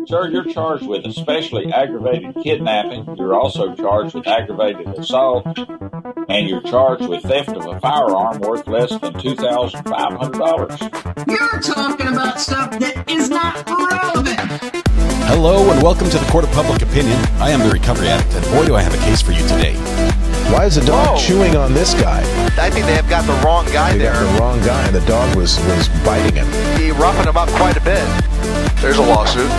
Sir, you're charged with especially aggravated kidnapping. You're also charged with aggravated assault, and you're charged with theft of a firearm worth less than $2,500. You're talking about stuff that is not relevant. Hello and welcome to the Court of Public Opinion. I am the Recovery Addict, and boy do I have a case for you today. Why is the dog chewing on this guy? I think they have got the wrong guy there. Got the wrong guy, and the dog was biting him. He roughened him up quite a bit. There's a lawsuit.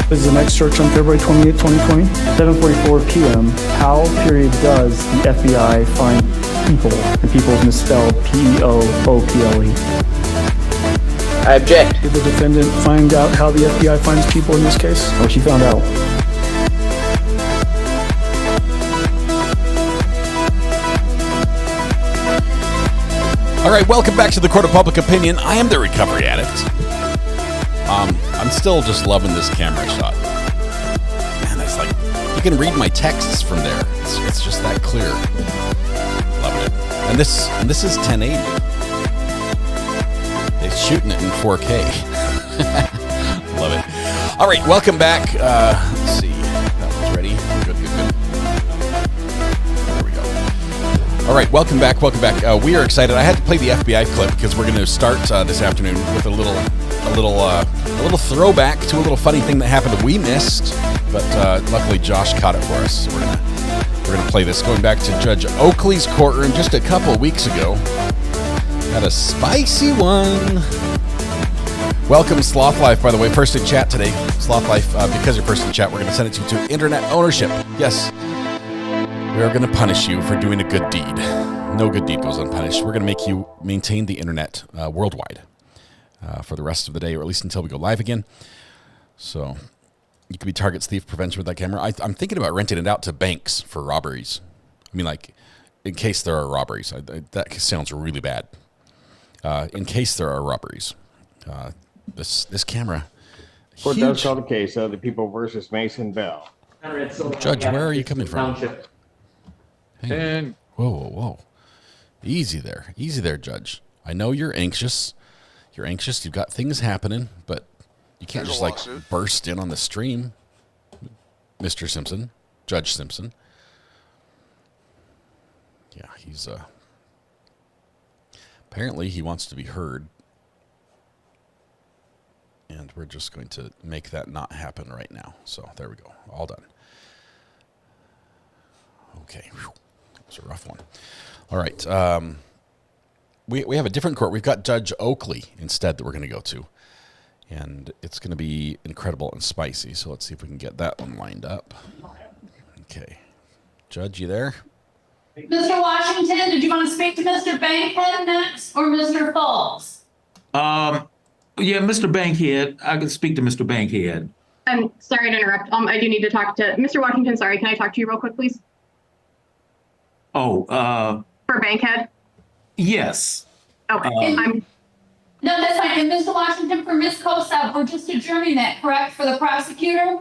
This is the next search on February 28, 2020, 7:44 p.m. How, period, does the FBI find people? And people is misspelled P-E-O-O-P-L-E. I object. Did the defendant find out how the FBI finds people in this case? Or she found out? All right, welcome back to the Court of Public Opinion. I am the Recovery Addict. I'm still just loving this camera shot. Man, it's like, you can read my texts from there. It's just that clear. Loving it. And this is 1080. They're shooting it in 4K. Love it. All right, welcome back. Let's see. That one's ready. Good. There we go. All right, welcome back. We are excited. I had to play the FBI clip because we're going to start this afternoon with a little throwback to a little funny thing that happened that we missed, but luckily Josh caught it for us. So we're gonna play this, going back to Judge Oakley's courtroom just a couple of weeks ago. Had a spicy one. Welcome, Sloth Life, by the way, first in chat today. Sloth Life, because you're first in chat, we're gonna send it to internet ownership. Yes, we are gonna punish you for doing a good deed. No good deed goes unpunished. We're gonna make you maintain the internet worldwide. For the rest of the day, or at least until we go live again. So you could be targets thief prevention with that camera. I'm thinking about renting it out to banks for robberies. I mean, like, in case there are robberies. That sounds really bad. In case there are robberies. This camera. Court does call the case of the People versus Mason Bell. Judge, where are you coming from? Hey. Whoa. Easy there, Judge. I know you're anxious. You've got things happening, but you can't just like burst in on the stream, Mr. Simpson, Judge Simpson. Yeah, he's apparently he wants to be heard, and we're just going to make that not happen right now. So there we go, all done. Okay, that was a rough one. All right. We have a different court. We've got Judge Oakley instead that we're going to go to. And it's going to be incredible and spicy. So let's see if we can get that one lined up. Okay. Judge, you there? Mr. Washington, did you want to speak to Mr. Bankhead next or Mr. Falls? Yeah, Mr. Bankhead. I can speak to Mr. Bankhead. I'm sorry to interrupt. I do need to talk to Mr. Washington. Sorry, can I talk to you real quick, please? For Bankhead? Yes. Okay. No, that's fine. And Mr. Washington, for Ms. Kosa, we're just adjourning that, correct, for the prosecutor?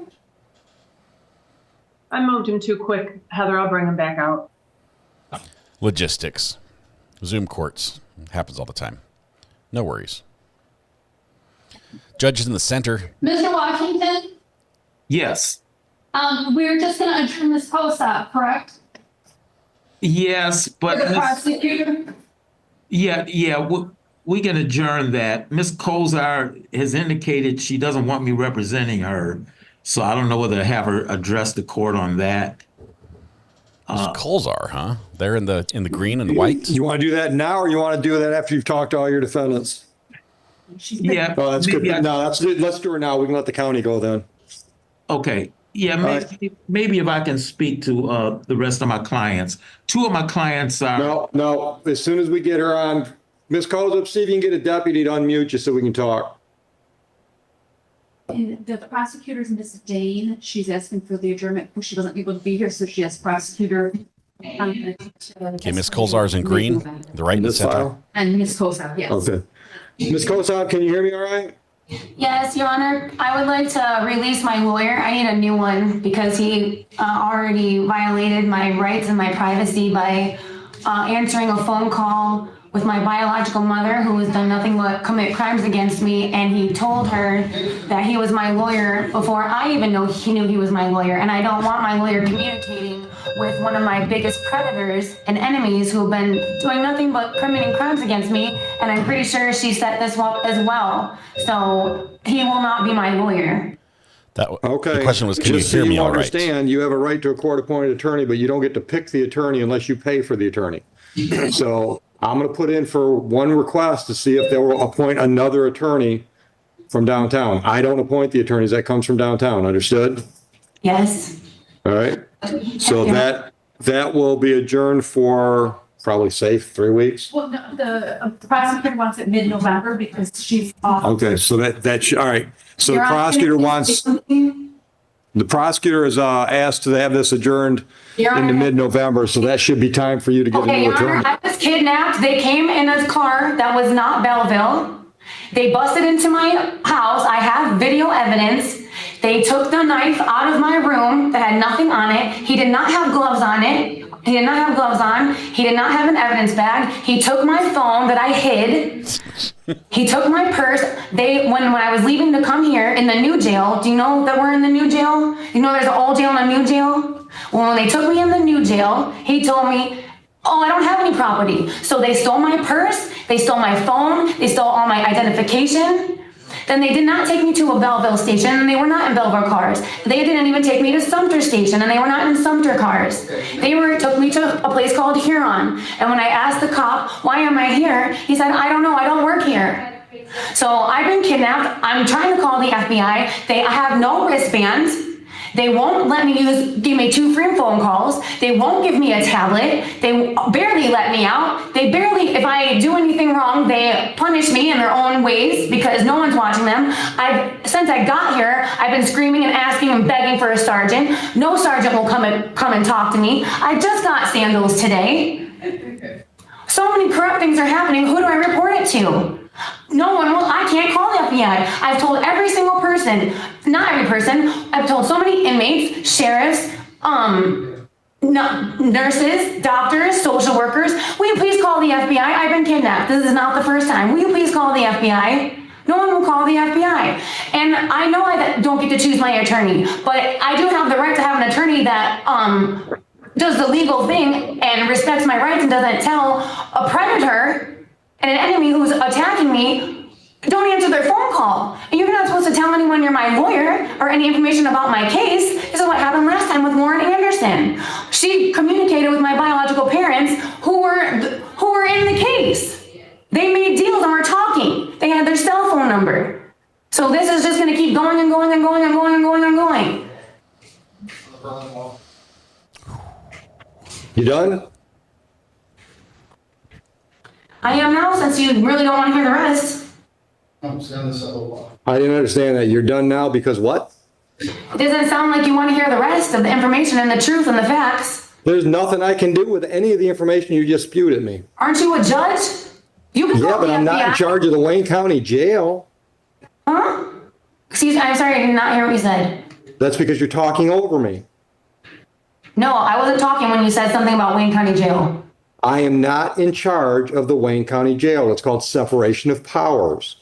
I moved him too quick. Heather, I'll bring him back out. Logistics. Zoom courts. Happens all the time. No worries. Judge is in the center. Mr. Washington? Yes. We're just going to adjourn Ms. Kosa, correct? Yes, but For the prosecutor? Yeah, we can adjourn that. Ms. Kozar has indicated she doesn't want me representing her, so I don't know whether to have her address the court on that. Kozar, huh? They're in the green and white. You want to do that now, or you want to do that after you've talked to all your defendants? Yeah. Oh, that's good. No, let's do it now. We can let the county go then. Okay. Yeah, maybe if I can speak to the rest of my clients. Two of my clients are... No. As soon as we get her on, Ms. Kozub, see if you can get a deputy to unmute you so we can talk. And the prosecutor's Miss Dane. She's asking for the adjournment. She wasn't able to be here, so she asked prosecutor. Okay, Ms. Kozar's in green, the right in the center. And Ms. Kozar, yes. Okay. Ms. Kozar, can you hear me all right? Yes, Your Honor. I would like to release my lawyer. I need a new one because he already violated my rights and my privacy by answering a phone call with my biological mother, who has done nothing but commit crimes against me, and he told her that he was my lawyer before I even knew he was my lawyer. And I don't want my lawyer communicating with one of my biggest predators and enemies who have been doing nothing but committing crimes against me, and I'm pretty sure she set this up as well. So he will not be my lawyer. Okay. The question was, can Just you hear so me all right? Understand, you have a right to a court-appointed attorney, but you don't get to pick the attorney unless you pay for the attorney. So I'm going to put in for one request to see if they will appoint another attorney from downtown. I don't appoint the attorneys. That comes from downtown. Understood? Yes. All right. So that will be adjourned for probably 3 weeks. Well, no, the prosecutor wants it mid-November because she's off. Okay. So all right. So Your the Honor, prosecutor can I wants. say something? The prosecutor is asked to have this adjourned Your into Honor. mid-November, so that should be time for you to get a Okay, new Your Honor, attorney. I was kidnapped. They came in a car that was not Belleville. They busted into my house. I have video evidence. They took the knife out of my room that had nothing on it. He did not have gloves on it. He did not have gloves on. He did not have an evidence bag. He took my phone that I hid. He took my purse. When I was leaving to come here in the new jail, do you know that we're in the new jail? You know there's an old jail and a new jail? Well, when they took me in the new jail, he told me, oh, I don't have any property. So they stole my purse, they stole my phone, they stole all my identification. Then they did not take me to a Belleville station, and they were not in Belleville cars. They didn't even take me to Sumter station, and they were not in Sumter cars. They took me to a place called Huron. And when I asked the cop, why am I here? He said, I don't know, I don't work here. So I've been kidnapped. I'm trying to call the FBI. I have no wristbands. They won't let me give me 2 free phone calls. They won't give me a tablet. They barely let me out. If I do anything wrong, they punish me in their own ways because no one's watching them. Since I got here, I've been screaming and asking and begging for a sergeant. No sergeant will come and talk to me. I just got sandals today. So many corrupt things are happening. Who do I report it to? No one will. I can't call the FBI. I've told every single person, not every person, I've told so many inmates, sheriffs, nurses, doctors, social workers. Will you please call the FBI? I've been kidnapped. This is not the first time. Will you please call the FBI? No one will call the FBI. And I know I don't get to choose my attorney, but I do have the right to have an attorney that does the legal thing and respects my rights and doesn't tell a predator and an enemy who's attacking me, don't answer their phone call. And you're not supposed to tell anyone you're my lawyer or any information about my case. This is what happened last time with Warren Anderson. She communicated with my biological parents who were in the case. They made deals and were talking. They had their cell phone number. So this is just going to keep going and going and going and going and going and going. You done? I am now, since you really don't want to hear the rest. I didn't understand that. You're done now because what? It doesn't sound like you want to hear the rest of the information and the truth and the facts. There's nothing I can do with any of the information you just spewed at me. Aren't you a judge? You can Yeah, but I'm not in charge of the Wayne County Jail. Huh? Excuse me, I'm sorry, I did not hear what you said. That's because you're talking over me. No, I wasn't talking when you said something about Wayne County Jail. I am not in charge of the Wayne County Jail. It's called separation of powers.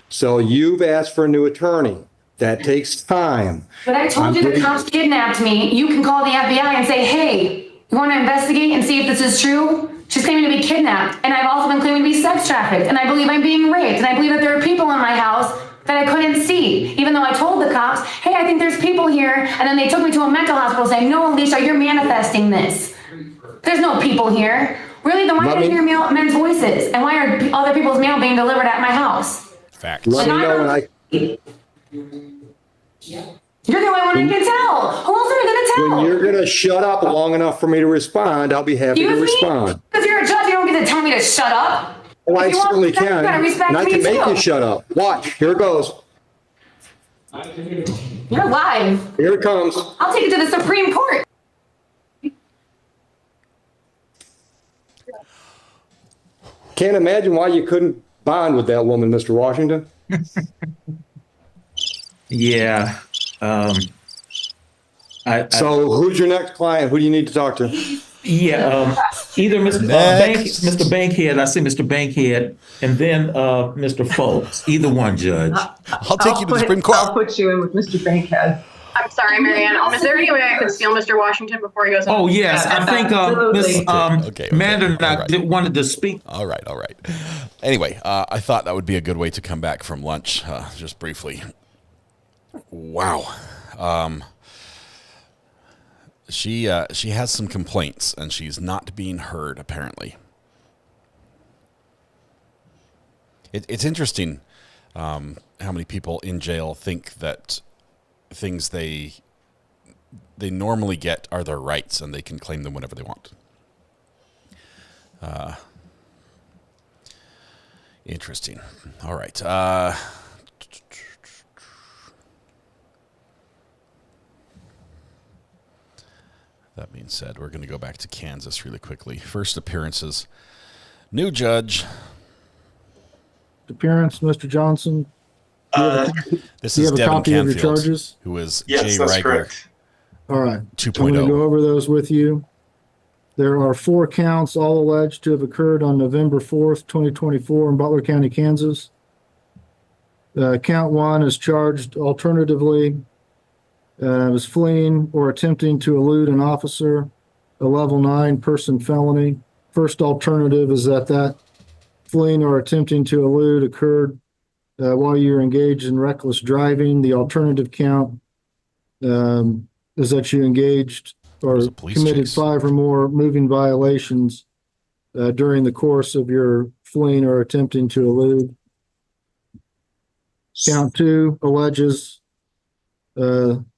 So you've asked for a new attorney. That takes time. But I told you the cops kidnapped me. You can call the FBI and say, hey, you want to investigate and see if this is true? She's claiming to be kidnapped. And I've also been claiming to be sex trafficked. And I believe I'm being raped. And I believe that there are people in my house that I couldn't see. Even though I told the cops, hey, I think there's people here. And then they took me to a mental hospital saying, no, Alicia, you're manifesting this. There's no people here. Really, then why did I hear men's voices? And why are other people's mail being delivered at my house? Facts. Let me know when I... You're the only one I can tell. Who else am I going to tell? When you're going to shut up long enough for me to respond, I'll be happy to respond. If you're a judge, you don't get to tell me to shut up. Oh, I certainly can. You gotta respect And I me can make too. you shut up. Watch. Here it goes. You're live. Here it comes. I'll take it to the Supreme Court. Can't imagine why you couldn't bond with that woman, Mr. Washington. Yeah. So who's your next client? Who do you need to talk to? Either Mr. Bankhead, I see Mr. Bankhead, and then Mr. Folks. Either one, Judge. I'll take you to the Supreme Court. I'll put you in with Mr. Bankhead. I'm sorry, Marianne. Is there any way I could steal Mr. Washington before he goes? Oh, yes. I think Ms. Okay. wanted to speak. All right. Anyway, I thought that would be a good way to come back from lunch, just briefly. Wow. She has some complaints, and she's not being heard, apparently. It's interesting how many people in jail think that things they normally get are their rights, and they can claim them whenever they want. Interesting. All right. That being said, we're going to go back to Kansas really quickly. First appearances. New judge. Appearance, Mr. Johnson. This do you is have a Devin copy Canfield, of your charges? who is Yes, Jay that's Reiger correct. All right. 2.0. I'm going to go over those with you. There are 4 counts, all alleged to have occurred on November 4th, 2024 in Butler County, Kansas. Count 1 is charged alternatively as fleeing or attempting to elude an officer, a level 9 person felony. First alternative is that fleeing or attempting to elude occurred while you're engaged in reckless driving. The alternative count is that you engaged or committed 5 or more moving violations during the course of your fleeing or attempting to elude. Count 2 alleges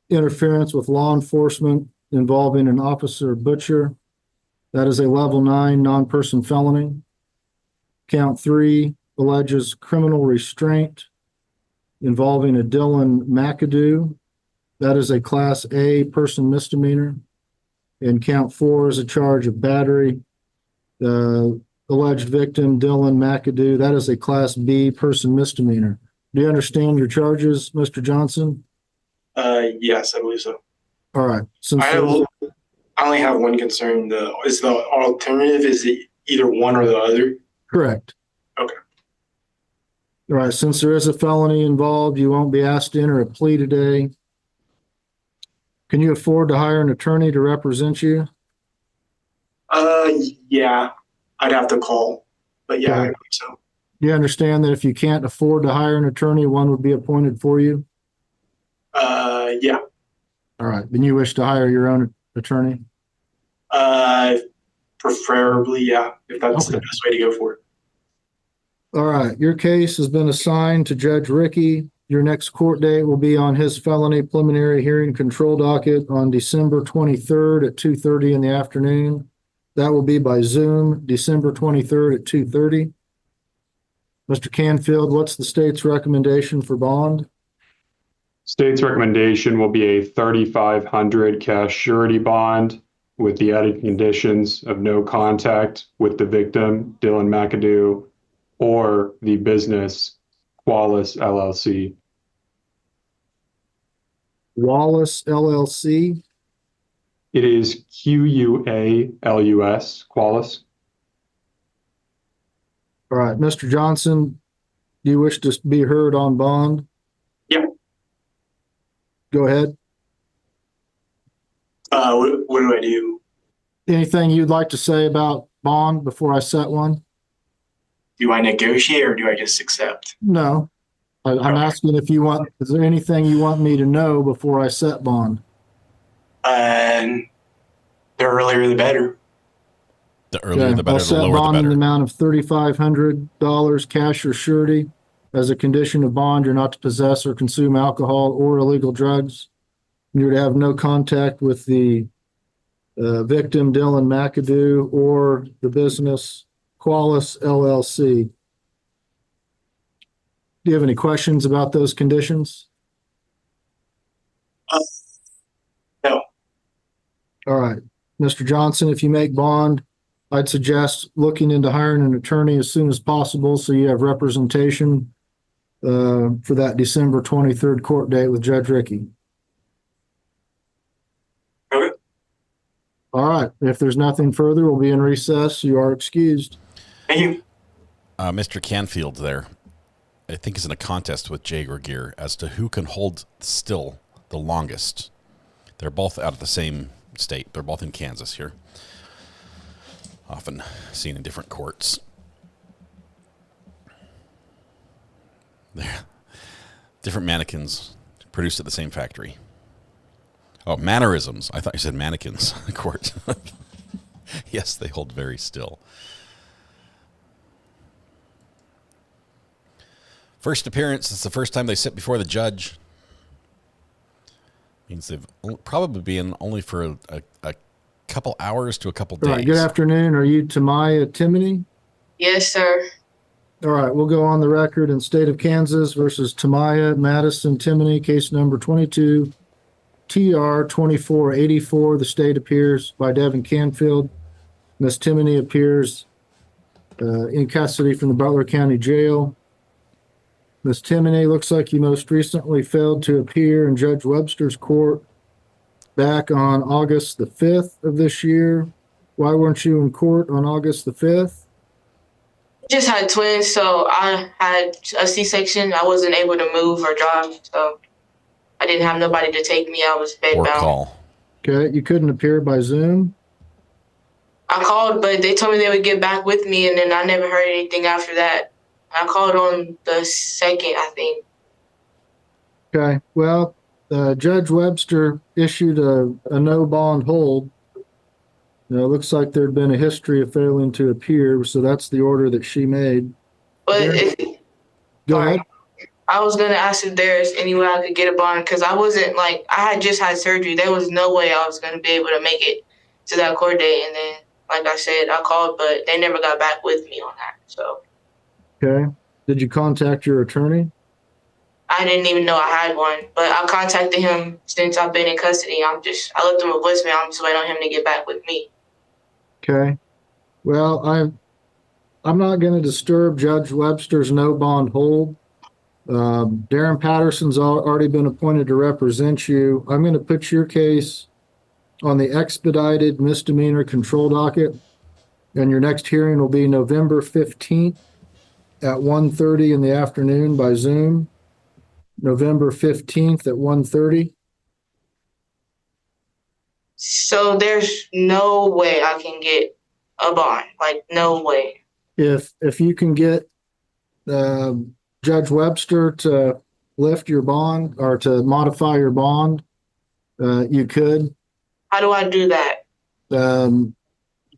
interference with law enforcement involving an officer butcher. That is a level 9 non-person felony. Count 3 alleges criminal restraint involving a Dylan McAdoo. That is a class A person misdemeanor. And count 4 is a charge of battery. The alleged victim, Dylan McAdoo, that is a class B person misdemeanor. Do you understand your charges, Mr. Johnson? Yes, I believe so. All right. I only have one concern. Is the alternative, is it either one or the other? Correct. Okay. All right. Since there is a felony involved, you won't be asked to enter a plea today. Can you afford to hire an attorney to represent you? Yeah, I'd have to call, but yeah, Okay. I think so. Do you understand that if you can't afford to hire an attorney, one would be appointed for you? Yeah. All right. Then you wish to hire your own attorney? Preferably, yeah, if that's the best way to go for it. All right. Your case has been assigned to Judge Ricky. Your next court date will be on his felony preliminary hearing control docket on December 23rd at 2:30 in the afternoon. That will be by Zoom, December 23rd at 2:30. Mr. Canfield, what's the state's recommendation for bond? State's recommendation will be a $3,500 cash surety bond with the added conditions of no contact with the victim, Dylan McAdoo, or the business Wallace LLC. Wallace LLC? It is QUALUS, Qualis. All right. Mr. Johnson, do you wish to be heard on bond? Yep. Go ahead. What do I do? Anything you'd like to say about bond before I set one? Do I negotiate or do I just accept? No. I'm asking if you want, is there anything you want me to know before I set bond? The earlier the better. The earlier the better, I'll the set lower the bond in better. the amount of $3,500 cash or surety. As a condition of bond, you're not to possess or consume alcohol or illegal drugs. You're to have no contact with the victim, Dylan McAdoo, or the business Qualis LLC. Do you have any questions about those conditions? No. All right. Mr. Johnson, if you make bond, I'd suggest looking into hiring an attorney as soon as possible so you have representation for that December 23rd court date with Judge Ricky. Okay. All right. If there's nothing further, we'll be in recess. You are excused. Thank you. Mr. Canfield there, I think, is in a contest with Jay Regier as to who can hold still the longest. They're both out of the same state. They're both in Kansas here. Often seen in different courts. They're different mannequins produced at the same factory. Oh, mannerisms. I thought you said mannequins. Court. Yes, they hold very still. First appearance. It's the first time they sit before the judge. Means they've probably been only for a couple hours to a couple days. All right, good afternoon. Are you Timony? Yes, sir. All right, we'll go on the record in State of Kansas versus Tamaya Madison Timony, case number 22 TR 2484. The state appears by Devin Canfield. Miss Timony appears in custody from the Butler County Jail. Miss Timony, looks like you most recently failed to appear in Judge Webster's court back on August the 5th of this year. Why weren't you in court on August the 5th? Just had twins, so I had a C-section. I wasn't able to move or drive, so I didn't have nobody to take me. I was bedbound. Call. Okay, you couldn't appear by Zoom? I called, but they told me they would get back with me, and then I never heard anything after that. I called on the 2nd, I think. Okay, well, Judge Webster issued a no bond hold. It looks like there'd been a history of failing to appear, so that's the order that she made. But Go ahead. I was going to ask if there's any way I could get a bond, because I wasn't, I had just had surgery. There was no way I was going to be able to make it to that court date. And then, like I said, I called, but they never got back with me on that. So. Okay. Did you contact your attorney? I didn't even know I had one, but I contacted him since I've been in custody. I left him a voicemail. I'm just waiting on him to get back with me. Okay. Well, I'm not going to disturb Judge Webster's no bond hold. Darren Patterson's already been appointed to represent you. I'm going to put your case on the expedited misdemeanor control docket, and your next hearing will be November 15th at 1:30 in the afternoon by Zoom. November 15th at 1:30. So there's no way I can get a bond, no way. If you can get Judge Webster to lift your bond or to modify your bond, you could. How do I do that? You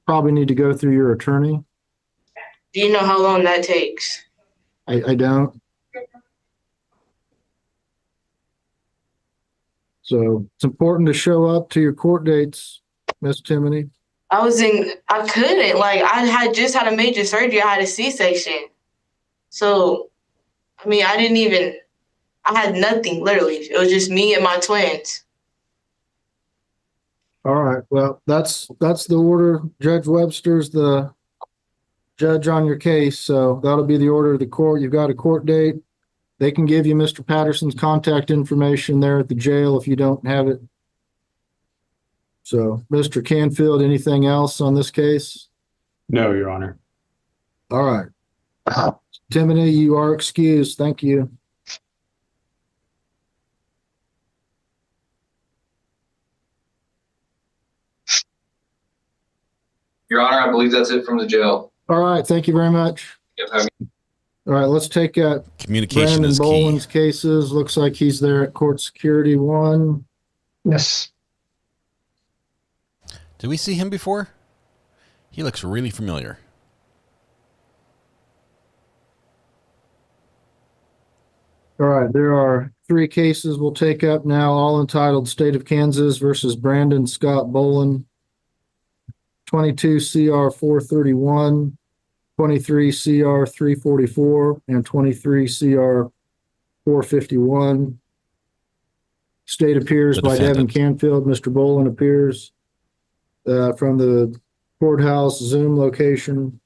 probably need to go through your attorney. Do you know how long that takes? I don't. So it's important to show up to your court dates, Miss Timony. I couldn't. I had just had a major surgery. I had a C-section. So, I had nothing, literally. It was just me and my twins. All right. Well, that's the order. Judge Webster's the judge on your case, so that'll be the order of the court. You've got a court date. They can give you Mr. Patterson's contact information there at the jail if you don't have it. So, Mr. Canfield, anything else on this case? No, Your Honor. All right. Timony, you are excused. Thank you. Your Honor, I believe that's it from the jail. All right. Thank you very much. Yep. All right. Let's take communication Brandon is Bolan's key. cases. Looks like he's there at Court Security 1. Yes. Did we see him before? He looks really familiar. All right. There are 3 cases we'll take up now, all entitled State of Kansas versus Brandon Scott Bolan. 22 CR 431, 23 CR 344, and 23 CR 451. State appears by Devin Canfield. Mr. Bolan appears from the courthouse Zoom location.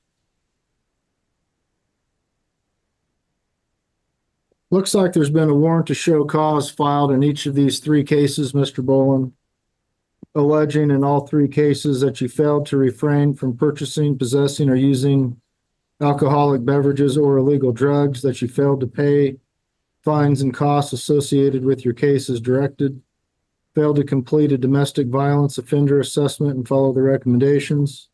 Looks like there's been a warrant to show cause filed in each of these 3 cases, Mr. Bolan. alleging in all three cases that you failed to refrain from purchasing, possessing, or using alcoholic beverages or illegal drugs, that you failed to pay fines and costs associated with your case as directed, failed to complete a domestic violence offender assessment and follow the recommendations.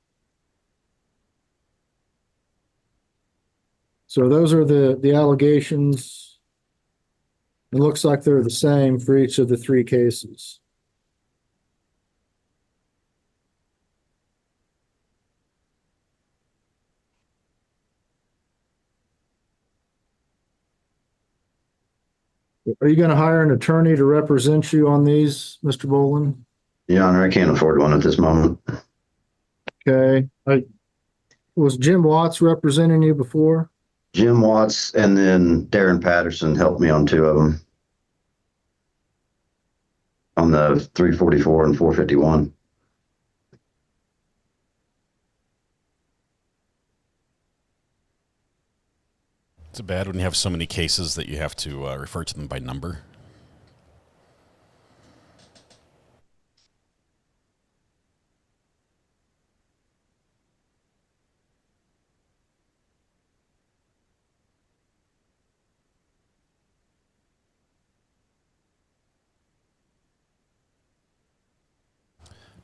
So those are the allegations. It looks like they're the same for each of the three cases. Are you going to hire an attorney to represent you on these, Mr. Bolan? Your Honor, I can't afford one at this moment. Okay. Was Jim Watts representing you before? Jim Watts and then Darren Patterson helped me on two of them. On the 344 and 451. Is it bad when you have so many cases that you have to refer to them by number?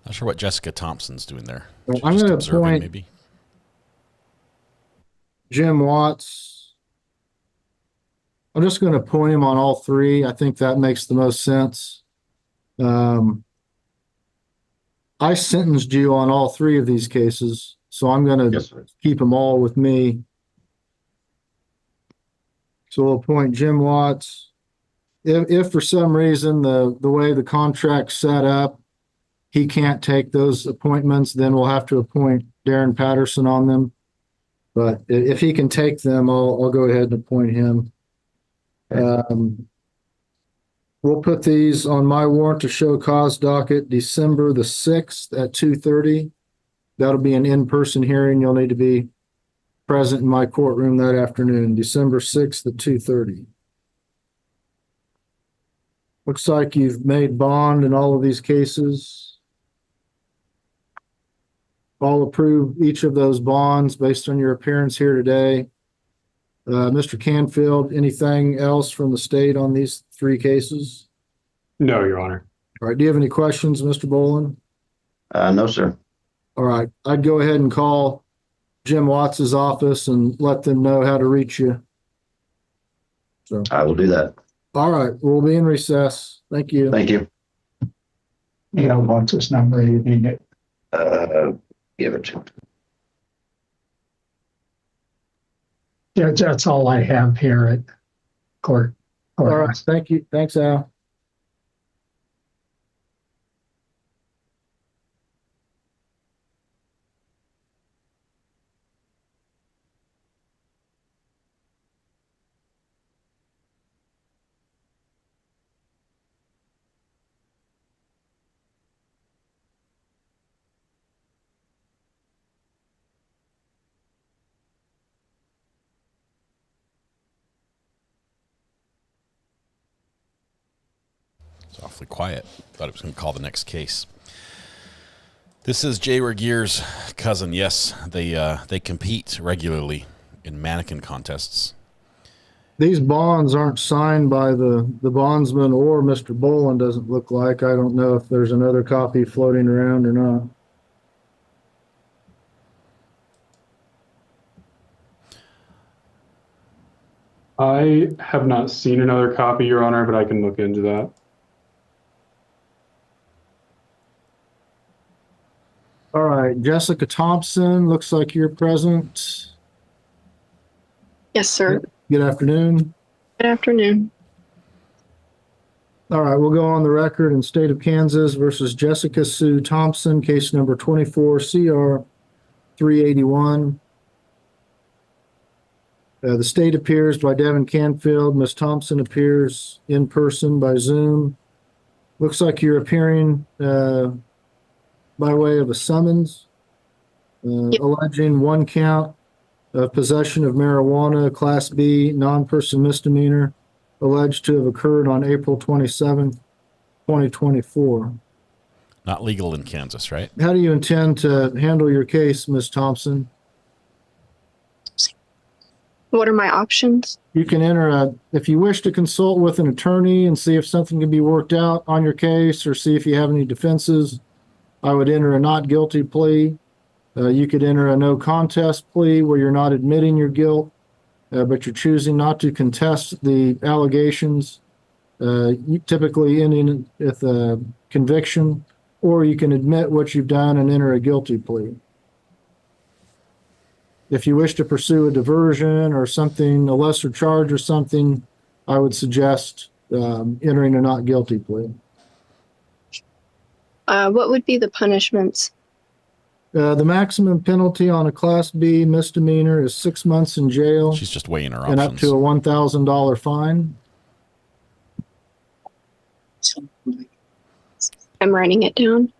Not sure what Jessica Thompson's doing there. Well, I'm going to appoint maybe Jim Watts. I'm just going to appoint him on all three. I think that makes the most sense. I sentenced you on all three of these cases, so I'm going to keep them all with me. So we'll appoint Jim Watts. If for some reason the way the contract's set up, he can't take those appointments, then we'll have to appoint Darren Patterson on them. But if he can take them, I'll go ahead and appoint him. We'll put these on my warrant to show cause docket December the 6th at 2:30. That'll be an in-person hearing. You'll need to be present in my courtroom that afternoon, December 6th at 2:30. Looks like you've made bond in all of these cases. I'll approve each of those bonds based on your appearance here today. Mr. Canfield, anything else from the state on these three cases? No, Your Honor. All right. Do you have any questions, Mr. Bolan? No, sir. All right. I'd go ahead and call Jim Watts's office and let them know how to reach you. So I will do that. All right. We'll be in recess. Thank you. Thank you. Yeah, what's his number? You need it. Give it to him. Yeah, that's all I have here at court. All right. Thank you. Thanks, Al. It's awfully quiet. Thought it was going to call the next case. This is Jay Regier's cousin. Yes, they compete regularly in mannequin contests. These bonds aren't signed by the bondsman or Mr. Bolan, doesn't look like. I don't know if there's another copy floating around or not. I have not seen another copy, Your Honor, but I can look into that. All right, Jessica Thompson, looks like you're present. Yes, sir. Good afternoon. Good afternoon. All right, we'll go on the record in State of Kansas versus Jessica Sue Thompson, case number 24 CR 381. The state appears by Devin Canfield. Ms. Thompson appears in person by Zoom. Looks like you're appearing by way of a summons, alleging one count of possession of marijuana, Class B, non-person misdemeanor, alleged to have occurred on April 27th, 2024. Not legal in Kansas, right? How do you intend to handle your case, Ms. Thompson? What are my options? You can if you wish to consult with an attorney and see if something can be worked out on your case or see if you have any defenses, I would enter a not guilty plea. You could enter a no contest plea where you're not admitting your guilt, but you're choosing not to contest the allegations, typically ending with a conviction, or you can admit what you've done and enter a guilty plea. If you wish to pursue a diversion or something, a lesser charge or something, I would suggest entering a not guilty plea. What would be the punishments? The maximum penalty on a Class B misdemeanor is 6 months in jail. She's just weighing her and options. up to a $1,000 fine. I'm writing it down.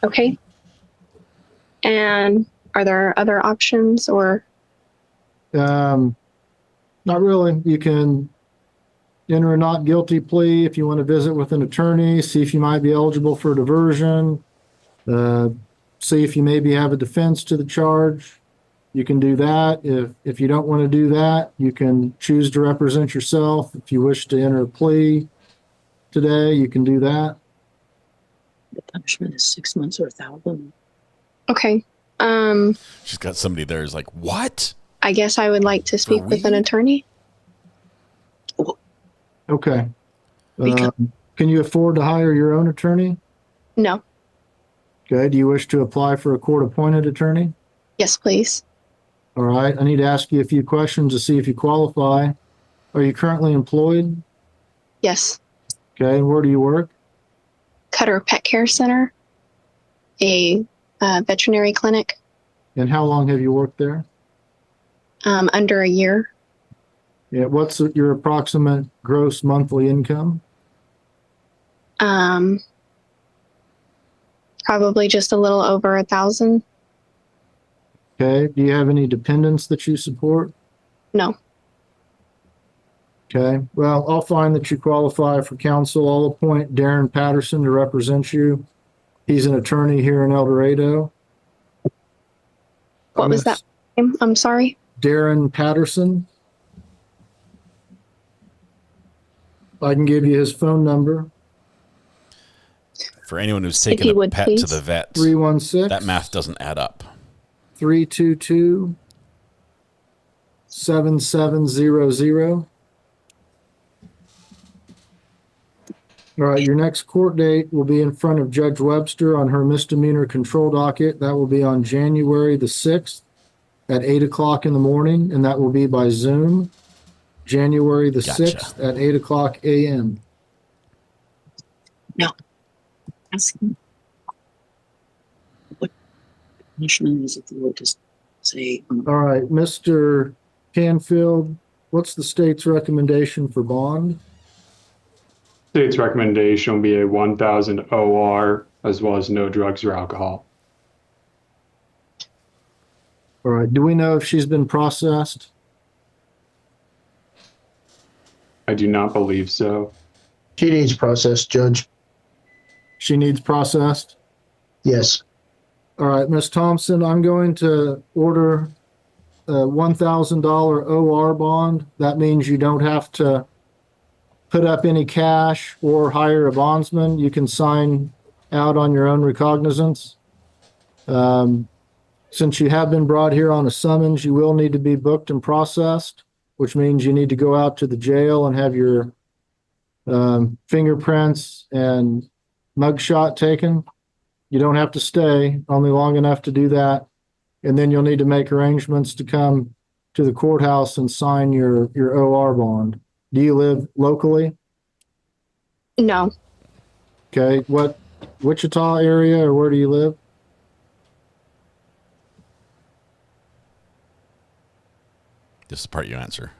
Okay. And are there other options or? Not really. You can enter a not guilty plea if you want to visit with an attorney, see if you might be eligible for a diversion, see if you maybe have a defense to the charge. You can do that. If you don't want to do that, you can choose to represent yourself. If you wish to enter a plea today, you can do that. The punishment is 6 months or 1,000. Okay. She's got somebody there who's like, what? I guess I would like to speak with an attorney. Okay. Can you afford to hire your own attorney? No. Okay. Do you wish to apply for a court-appointed attorney? Yes, please. All right. I need to ask you a few questions to see if you qualify. Are you currently employed? Yes. Okay. And where do you work? Cutter Pet Care Center, a veterinary clinic. And how long have you worked there? Under a year. Yeah. What's your approximate gross monthly income? Probably just a little over 1,000. Okay. Do you have any dependents that you support? No. Okay. Well, I'll find that you qualify for counsel. I'll appoint Darren Patterson to represent you. He's an attorney here in El Dorado. What was that name? I'm sorry. Darren Patterson. I can give you his phone number. For anyone who's taken a pet to the vet, 316. that math doesn't add up. 322-7700. All right, your next court date will be in front of Judge Webster on her misdemeanor control docket. That will be on January the 6th at 8 o'clock in the morning, and that will be by Zoom. January the 6th at 8 o'clock a.m. No. Asking what punishment is it if you were to say? All right, Mr. Canfield, what's the state's recommendation for bond? State's recommendation will be a 1,000 OR as well as no drugs or alcohol. All right. Do we know if she's been processed? I do not believe so. She needs processed, Judge. She needs processed? Yes. All right, Ms. Thompson, I'm going to order a $1,000 OR bond. That means you don't have to put up any cash or hire a bondsman. You can sign out on your own recognizance. Since you have been brought here on a summons, you will need to be booked and processed, which means you need to go out to the jail and have your fingerprints and mugshot taken. You don't have to stay, only long enough to do that. And then you'll need to make arrangements to come to the courthouse and sign your OR bond. Do you live locally? No. Okay. What, Wichita area, or where do you live? This is the part you answer.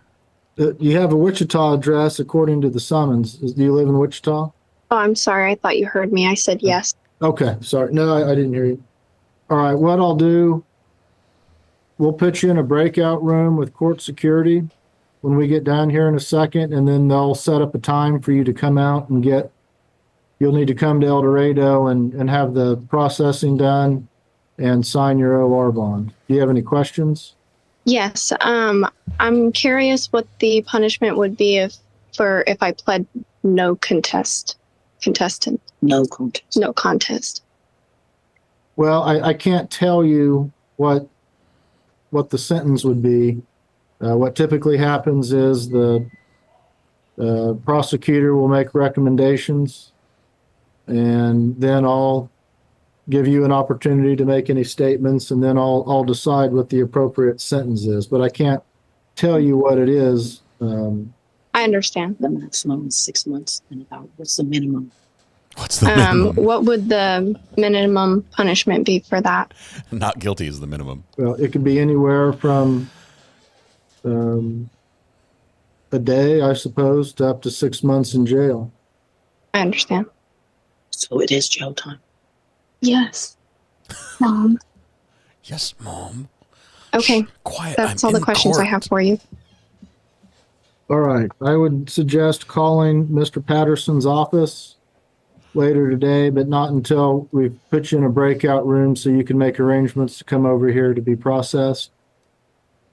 You have a Wichita address according to the summons. Do you live in Wichita? Oh, I'm sorry. I thought you heard me. I said yes. Okay. Sorry. No, I didn't hear you. All right. What I'll do, we'll put you in a breakout room with court security when we get down here in a second, and then they'll set up a time for you to come out and get you'll need to come to El Dorado and have the processing done and sign your OR bond. Do you have any questions? Yes. I'm curious what the punishment would be if I pled no contestant. No contest. No contest. Well, I can't tell you what the sentence would be. What typically happens is the prosecutor will make recommendations, and then I'll give you an opportunity to make any statements, and then I'll decide what the appropriate sentence is. But I can't tell you what it is. I understand. The maximum is 6 months and about what's the minimum? What's the minimum? What would the minimum punishment be for that? Not guilty is the minimum. Well, it could be anywhere from a day, I suppose, to up to 6 months in jail. I understand. So it is jail time. Yes. Mom. Yes, Mom. Okay. Quiet. That's I'm all the in questions I court. have for you. All right. I would suggest calling Mr. Patterson's office later today, but not until we put you in a breakout room so you can make arrangements to come over here to be processed.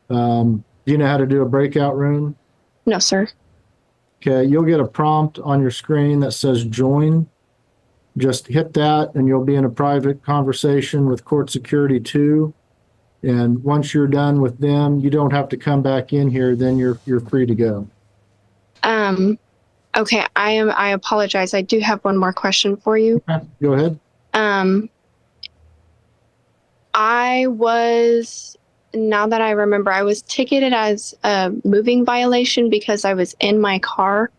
Do you know how to do a breakout room? No, sir. Okay. You'll get a prompt on your screen that says join. Just hit that and you'll be in a private conversation with Court Security 2. And once you're done with them, you don't have to come back in here. Then you're free to go. Okay. I apologize. I do have one more question for you. Go ahead. Now that I remember, I was ticketed as a moving violation because I was in my car,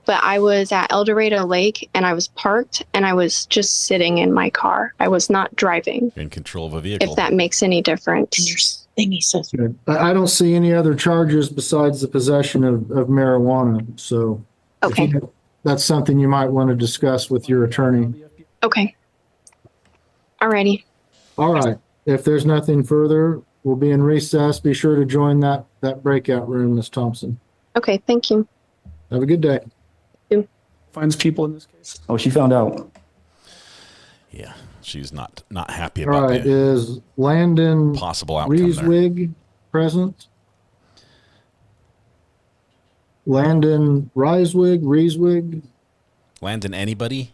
but I was at El Dorado Lake and I was parked and I was just sitting in my car. I was not driving. In control of a vehicle. If that makes any difference. And your thingy says Good. I don't see any other charges besides the possession of marijuana. So okay. That's something you might want to discuss with your attorney. Okay. Alrighty. All right. If there's nothing further, we'll be in recess. Be sure to join that breakout room, Ms. Thompson. Okay. Thank you. Have a good day. Finds people in this case. Oh, she found out. Yeah, she's not happy All about right. the Is Landon possible outcome there. Risewick present? Landon Risewick? Landon, anybody?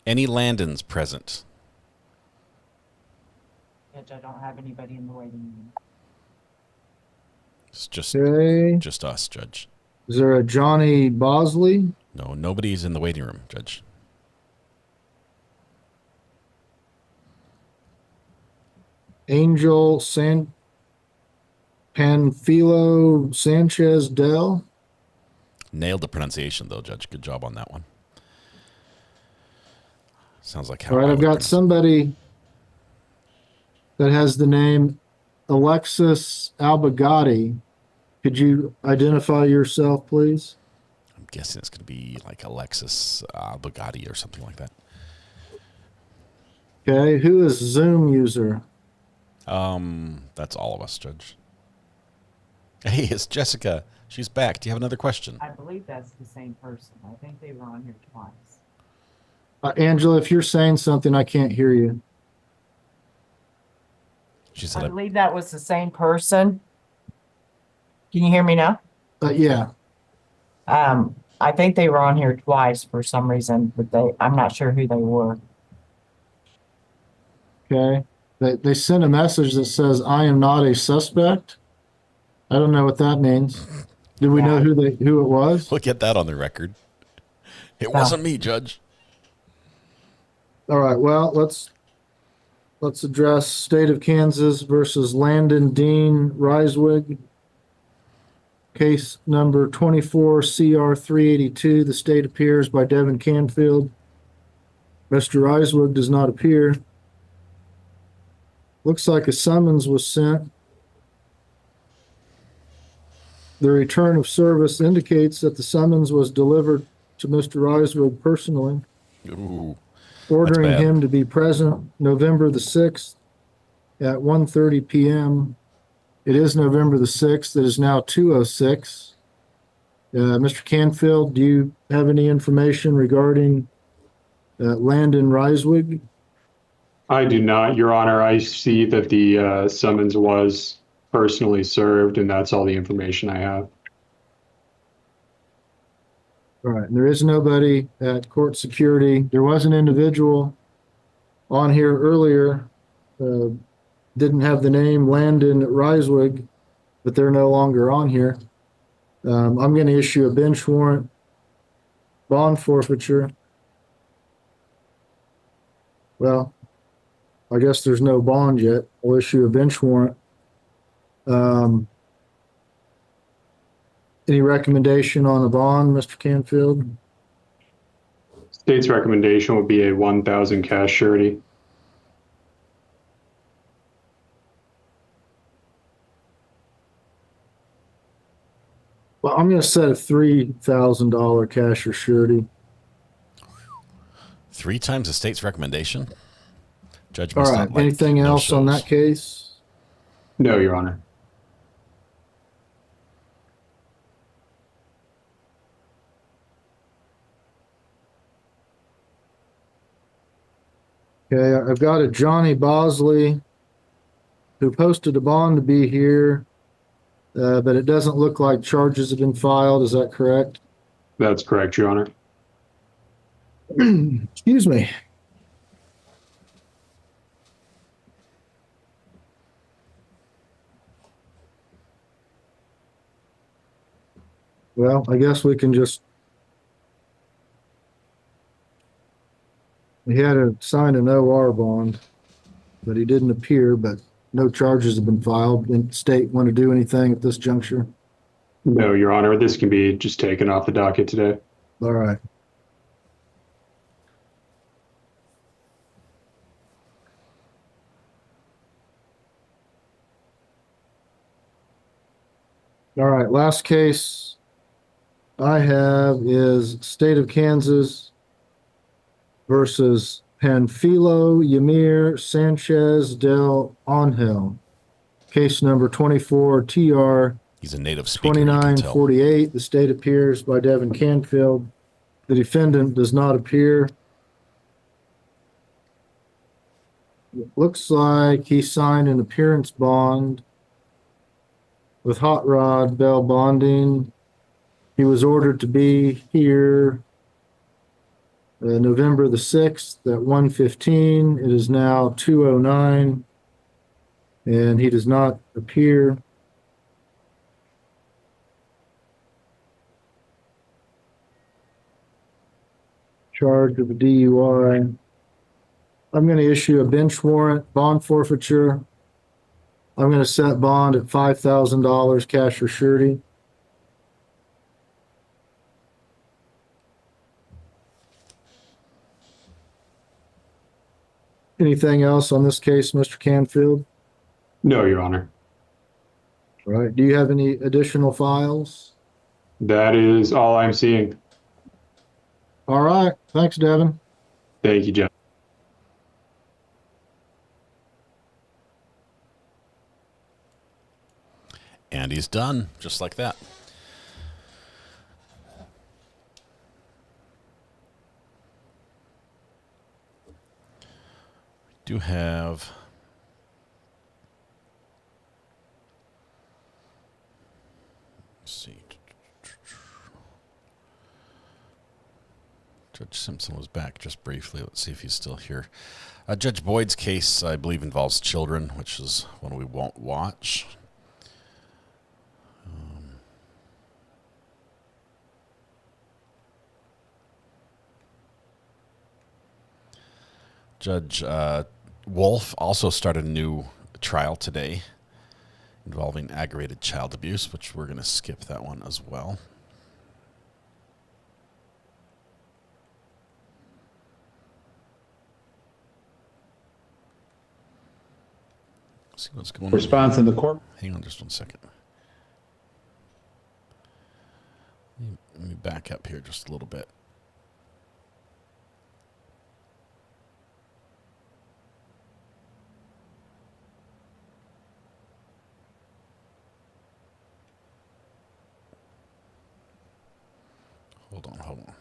Any Landons present? Judge, I don't have anybody in the waiting room. It's just us, Judge. Is there a Johnny Bosley? No, nobody's in the waiting room, Judge. Angel Panfilo Sanchez Del? Nailed the pronunciation, though, Judge. Good job on that one. Sounds like how All right, I've got somebody that has the name Alexis Albagati. Could you identify yourself, please? I'm guessing it's going to be like Alexis Albagati or something like that. Okay, who is Zoom user? That's all of us, Judge. Hey, it's Jessica. She's back. Do you have another question? I believe that's the same person. I think they were on here twice. Angela, if you're saying something, I can't hear you. She said, I believe that was the same person. Can you hear me now? Yeah. I think they were on here twice for some reason, but I'm not sure who they were. Okay. They sent a message that says, I am not a suspect. I don't know what that means. Did we know who it was? We'll get that on the record. It wasn't me, Judge. All right. Well, let's address State of Kansas versus Landon Dean Risewick. Case number 24 CR 382. The state appears by Devin Canfield. Mr. Risewick does not appear. Looks like a summons was sent. The return of service indicates that the summons was delivered to Mr. Risewick personally. Ooh, ordering him to be present November the 6th at 1:30 p.m. It is November the 6th. It is now 2:06. Mr. Canfield, do you have any information regarding Landon Risewick. I do not, Your Honor. I see that the summons was personally served, and that's all the information I have. All right, and there is nobody at court security. There was an individual on here earlier, didn't have the name Landon Risewick, but they're no longer on here. I'm going to issue a bench warrant, bond forfeiture. Well, I guess there's no bond yet. I'll issue a bench warrant. Any recommendation on a bond, Mr. Canfield? State's recommendation would be a 1,000 cash surety. Well, I'm going to set a $3,000 cash or surety. 3 times the state's recommendation? Judge All must right. not like Anything else on that case? No, Your Honor. Okay, I've got a Johnny Bosley who posted a bond to be here, but it doesn't look like charges have been filed. Is that correct? That's correct, Your Honor. Excuse me. Well, I guess we can just. He had to sign an OR bond, but he didn't appear, but no charges have been filed. Didn't the state want to do anything at this juncture? No, Your Honor. This can be just taken off the docket today. All right. All right, last case I have is State of Kansas versus Panfilo Ymir Sanchez del Angel. Case number 24 TR He's a native speaker. You can tell. 2948. The state appears by Devin Canfield. The defendant does not appear. It looks like he signed an appearance bond with Hot Rod Bell Bonding. He was ordered to be here November the 6th at 1:15. It is now 2:09, and he does not appear. Charge of a DUI. I'm going to issue a bench warrant, bond forfeiture. I'm going to set bond at $5,000 cash or surety. Anything else on this case, Mr. Canfield? No, Your Honor. All right. Do you have any additional files? That is all I'm seeing. All right. Thanks, Devin. Thank you, Judge. And he's done, just like that. We do have let's see. Judge Simpson was back just briefly. Let's see if he's still here. Judge Boyd's case, I believe, involves children, which is one we won't watch. Judge Wolf also started a new trial today involving aggravated child abuse, which we're going to skip that one as well. See what's going on. Response in the court. Hang on just 1 second. Let me back up here just a little bit. Hold on.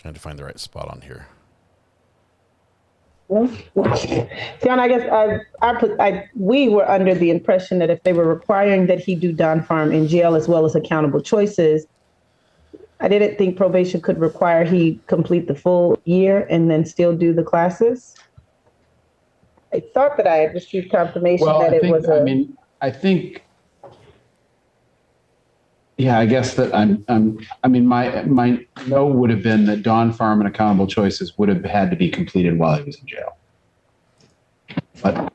Trying to find the right spot on here. John, I guess we were under the impression that if they were requiring that he do Don-Farm in jail as well as accountable choices, I didn't think probation could require he complete the full year and then still do the classes. I thought that I had received confirmation that it was I think, yeah, I guess that my no would have been that Don-Farm and accountable choices would have had to be completed while he was in jail. But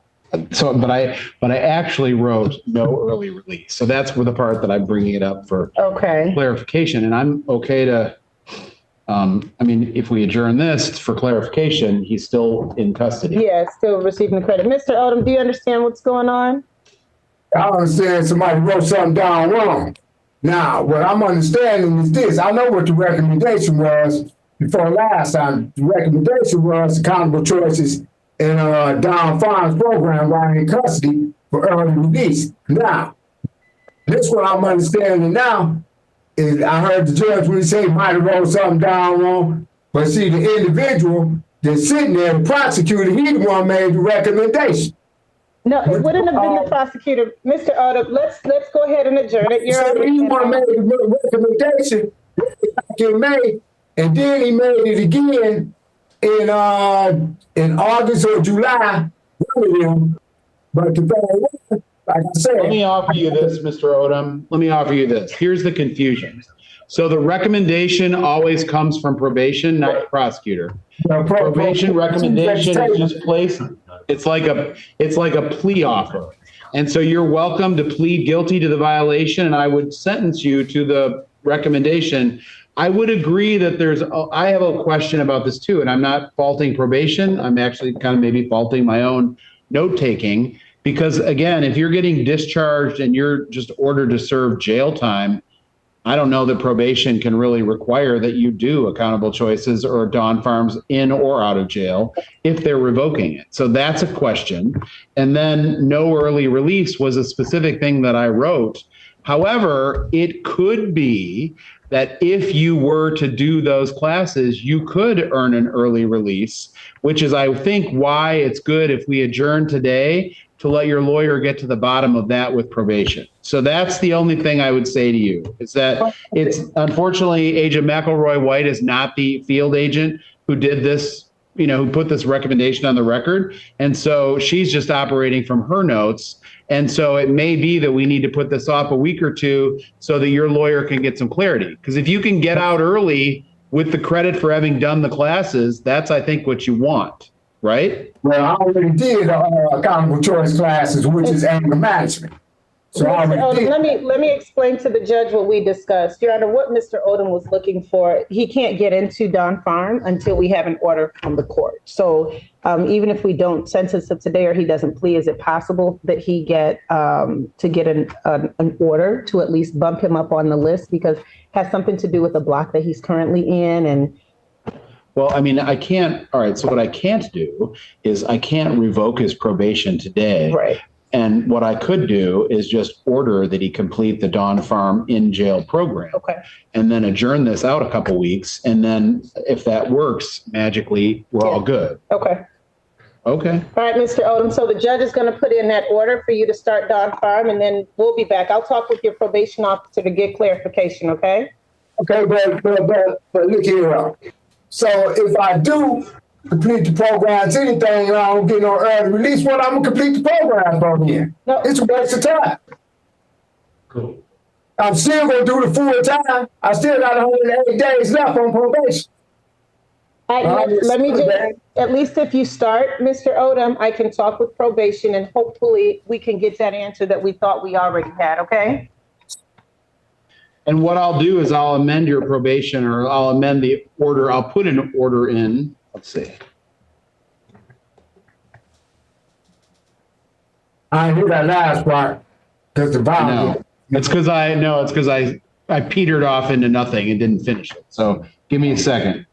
I actually wrote no early release. So that's where the part that I'm bringing it up for clarification. And I'm okay to, if we adjourn this for clarification, he's still in custody. Yeah, still receiving the credit. Mr. Odum, do you understand what's going on? I understand somebody wrote something down wrong. Now, what I'm understanding is this. I know what the recommendation was before last time. The recommendation was accountable choices in Don-Farm's program while in custody for early release. Now, this what I'm understanding now is I heard the judge when he said he might have wrote something down wrong, but see, the individual that's sitting there, the prosecutor, he the one made the recommendation. No, it wouldn't have been the prosecutor. Mr. Odum, let's go ahead and adjourn it. So he one made the recommendation in May, and then he made it again in August or July. But the thing, like I said, let me offer you this, Mr. Odum. Let me offer you this. Here's the confusion. So the recommendation always comes from probation, not the prosecutor. Probation recommendation is just placed. It's like a plea offer. And so you're welcome to plead guilty to the violation, and I would sentence you to the recommendation. I would agree that I have a question about this too, and I'm not faulting probation. I'm actually kind of maybe faulting my own note-taking, because again, if you're getting discharged and you're just ordered to serve jail time, I don't know that probation can really require that you do accountable choices or Don-Farms in or out of jail if they're revoking it. So that's a question. And then no early release was a specific thing that I wrote. However, it could be that if you were to do those classes, you could earn an early release, which is, I think, why it's good if we adjourn today to let your lawyer get to the bottom of that with probation. So that's the only thing I would say to you, is that it's unfortunately Agent McElroy White is not the field agent who did this, who put this recommendation on the record. And so she's just operating from her notes. And so it may be that we need to put this off a week or two so that your lawyer can get some clarity. Because if you can get out early with the credit for having done the classes, that's, I think, what you want, right? Well, I already did accountable choice classes, which is anger management. So let me explain to the judge what we discussed. Your Honor, what Mr. Odum was looking for, he can't get into Don-Farm until we have an order from the court. So even if we don't sentence him today or he doesn't plea, is it possible that he get an order to at least bump him up on the list, because it has something to do with the block that he's currently in? And well, I can't. All right. So what I can't do is I can't revoke his probation today. Right. And what I could do is just order that he complete the Don-Farm in jail program. Okay. And then adjourn this out a couple weeks. And then if that works magically, we're all good. Okay. Okay. All right, Mr. Odum. So the judge is going to put in that order for you to start Don-Farm, and then we'll be back. I'll talk with your probation officer to get clarification. Okay. Okay, but look here. So if I do complete the programs, anything, I don't get no early release, well, I'm going to complete the program for me. No, it's a waste of time. Cool. I'm still going to do the full time. I still got 108 days left on probation. Let me just, at least if you start, Mr. Odum, I can talk with probation and hopefully we can get that answer that we thought we already had, okay? And what I'll do is I'll amend your probation, or I'll amend the order. I'll put an order in. Let's see. I hear that last part. Because the volume. It's because I petered off into nothing and didn't finish it. So give me a second.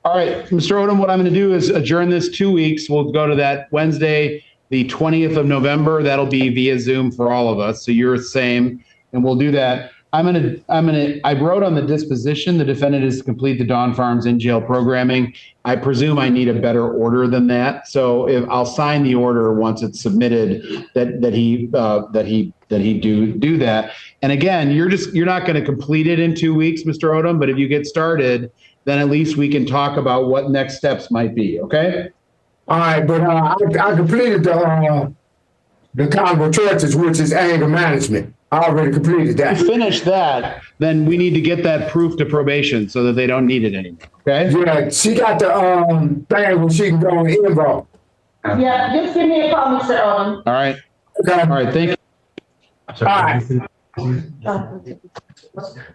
All right, Mr. Odum, what I'm going to do is adjourn this 2 weeks. We'll go to that Wednesday, the 20th of November. That'll be via Zoom for all of us. So you're the same, and we'll do that. I wrote on the disposition, the defendant is to complete the Dawn Farms in jail programming. I presume I need a better order than that. So if I'll sign the order once it's submitted that he do that. And again, you're not going to complete it in 2 weeks, Mr. Odum, but if you get started, then at least we can talk about what next steps might be. Okay. All right, but I completed the accountable choices, which is anger management. I already completed that. If you finish that, then we need to get that proof to probation so that they don't need it anymore. Okay? Yeah, she got the thing where she can go and involve. Yeah, just give me a call, Mr. Odum. All right. Okay. All right. Thank you. All right.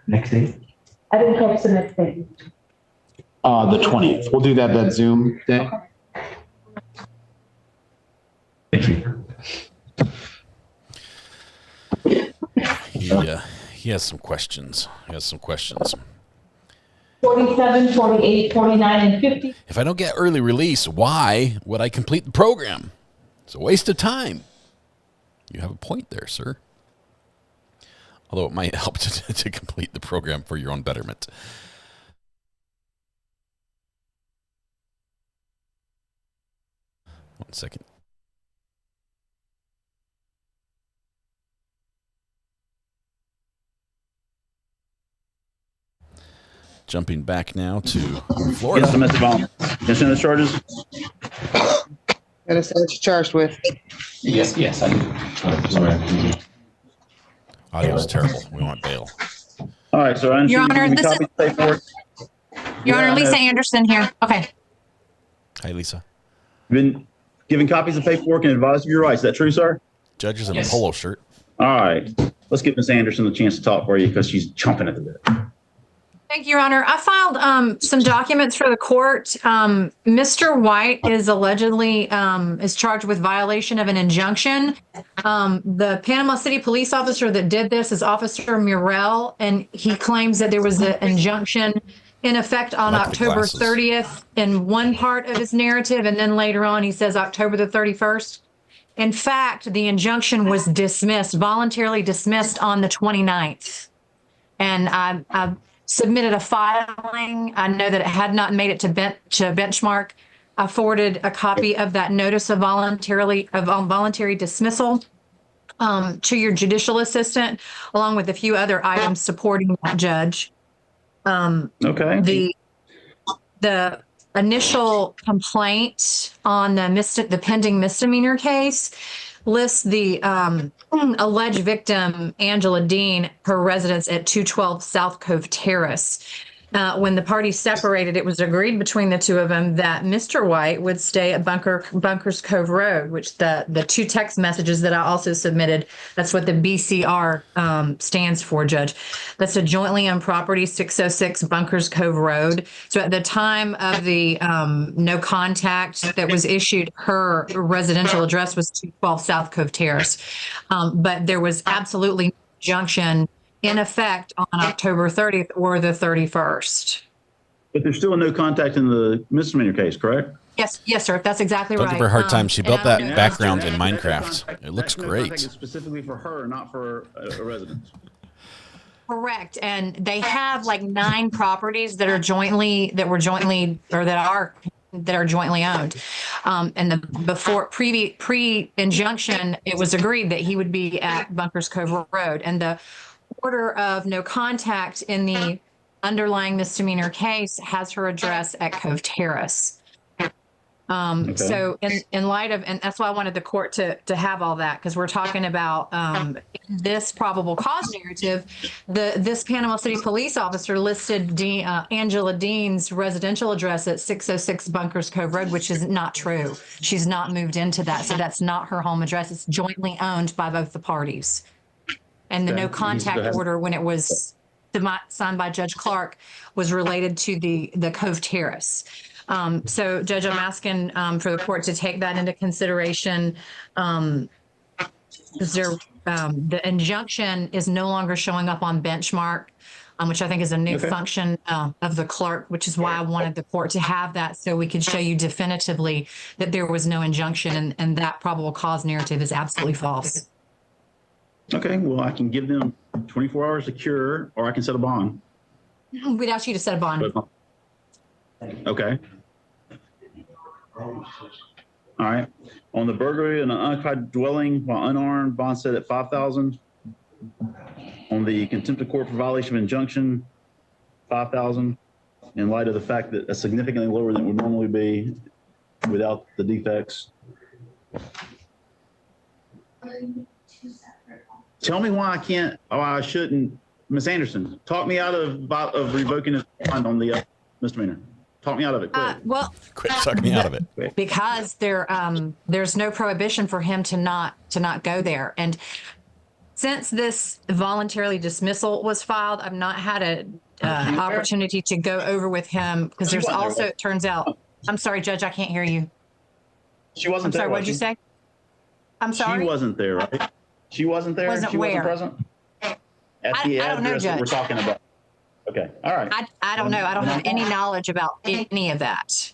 Next day. I didn't catch the next day. The 20th. We'll do that Zoom day. He has some questions. 47, 48, 49, and 50. If I don't get early release, why would I complete the program? It's a waste of time. You have a point there, sir. Although it might help to complete the program for your own betterment. One second. Jumping back now to Florida. Yes, domestic violence. Consent of charges? That is what you're charged with. Yes, I do. Audio is terrible. We want bail. All right, so Your Honor, this is Your Honor, Lisa Anderson here. Okay. Hi, Lisa. Been given copies of paperwork and advised of your rights. Is that true, sir? Judge is in a polo shirt. All right. Let's give Ms. Anderson a chance to talk for you because she's chomping at the bit. Thank you, Your Honor. I filed some documents for the court. Mr. White is allegedly is charged with violation of an injunction. The Panama City police officer that did this is Officer Murrell, and he claims that there was an injunction in effect on October 30th in one part of his narrative, and then later on he says October the 31st. In fact, the injunction was dismissed, voluntarily dismissed on the 29th. And I submitted a filing. I know that it had not made it to benchmark. I forwarded a copy of that notice of voluntary dismissal to your judicial assistant, along with a few other items supporting that, Judge. Okay. The initial complaint on the pending misdemeanor case lists the alleged victim, Angela Dean, her residence at 212 South Cove Terrace. When the parties separated, it was agreed between the two of them that Mr. White would stay at Bunkers Cove Road, which the two text messages that I also submitted, that's what the BCR stands for, Judge. That's a jointly owned property, 606 Bunkers Cove Road. So at the time of the no contact that was issued, her residential address was 212 South Cove Terrace. But there was absolutely no injunction in effect on October 30th or the 31st. But there's still a no contact in the misdemeanor case, correct? Yes, sir. That's exactly right. Don't give her a hard time. She built that background in Minecraft. It looks great. It's specifically for her, not for a resident. Correct. And they have like 9 properties that are jointly owned. And before pre-injunction, it was agreed that he would be at Bunkers Cove Road. And the order of no contact in the underlying misdemeanor case has her address at Cove Terrace. So in light of, and that's why I wanted the court to have all that, because we're talking about this probable cause narrative. This Panama City police officer listed Angela Dean's residential address at 606 Bunkers Cove Road, which is not true. She's not moved into that, so that's not her home address. It's jointly owned by both the parties. And the no contact order, when it was signed by Judge Clark, was related to the Cove Terrace. So, Judge, I'm asking for the court to take that into consideration. The injunction is no longer showing up on benchmark. which I think is a new Okay. function of the clerk, which is why I wanted the court to have that so we could show you definitively that there was no injunction and that probable cause narrative is absolutely false. Okay, well, I can give them 24 hours to cure, or I can set a bond. We'd ask you to set a bond. Okay. All right. On the burglary and an unoccupied dwelling while unarmed, bond set at 5,000. On the contempt of court for violation of injunction, 5,000. In light of the fact that it's significantly lower than it would normally be without the defects. Tell me why I can't, or I shouldn't. Ms. Anderson, talk me out of revoking his bond on the misdemeanor. Talk me out of it, quick. Well, Quit sucking me out of it. because there's no prohibition for him to not go there. And since this voluntarily dismissal was filed, I've not had an opportunity to go over with him because there's also, it turns out, I'm sorry, Judge, I can't hear you. She wasn't there. I'm sorry, what'd you say? I'm sorry. She wasn't there, right? She wasn't there? Wasn't She where? wasn't present? At I the don't know, address that we're Judge. talking about. Okay, all right. I don't know. I don't have any knowledge about any of that.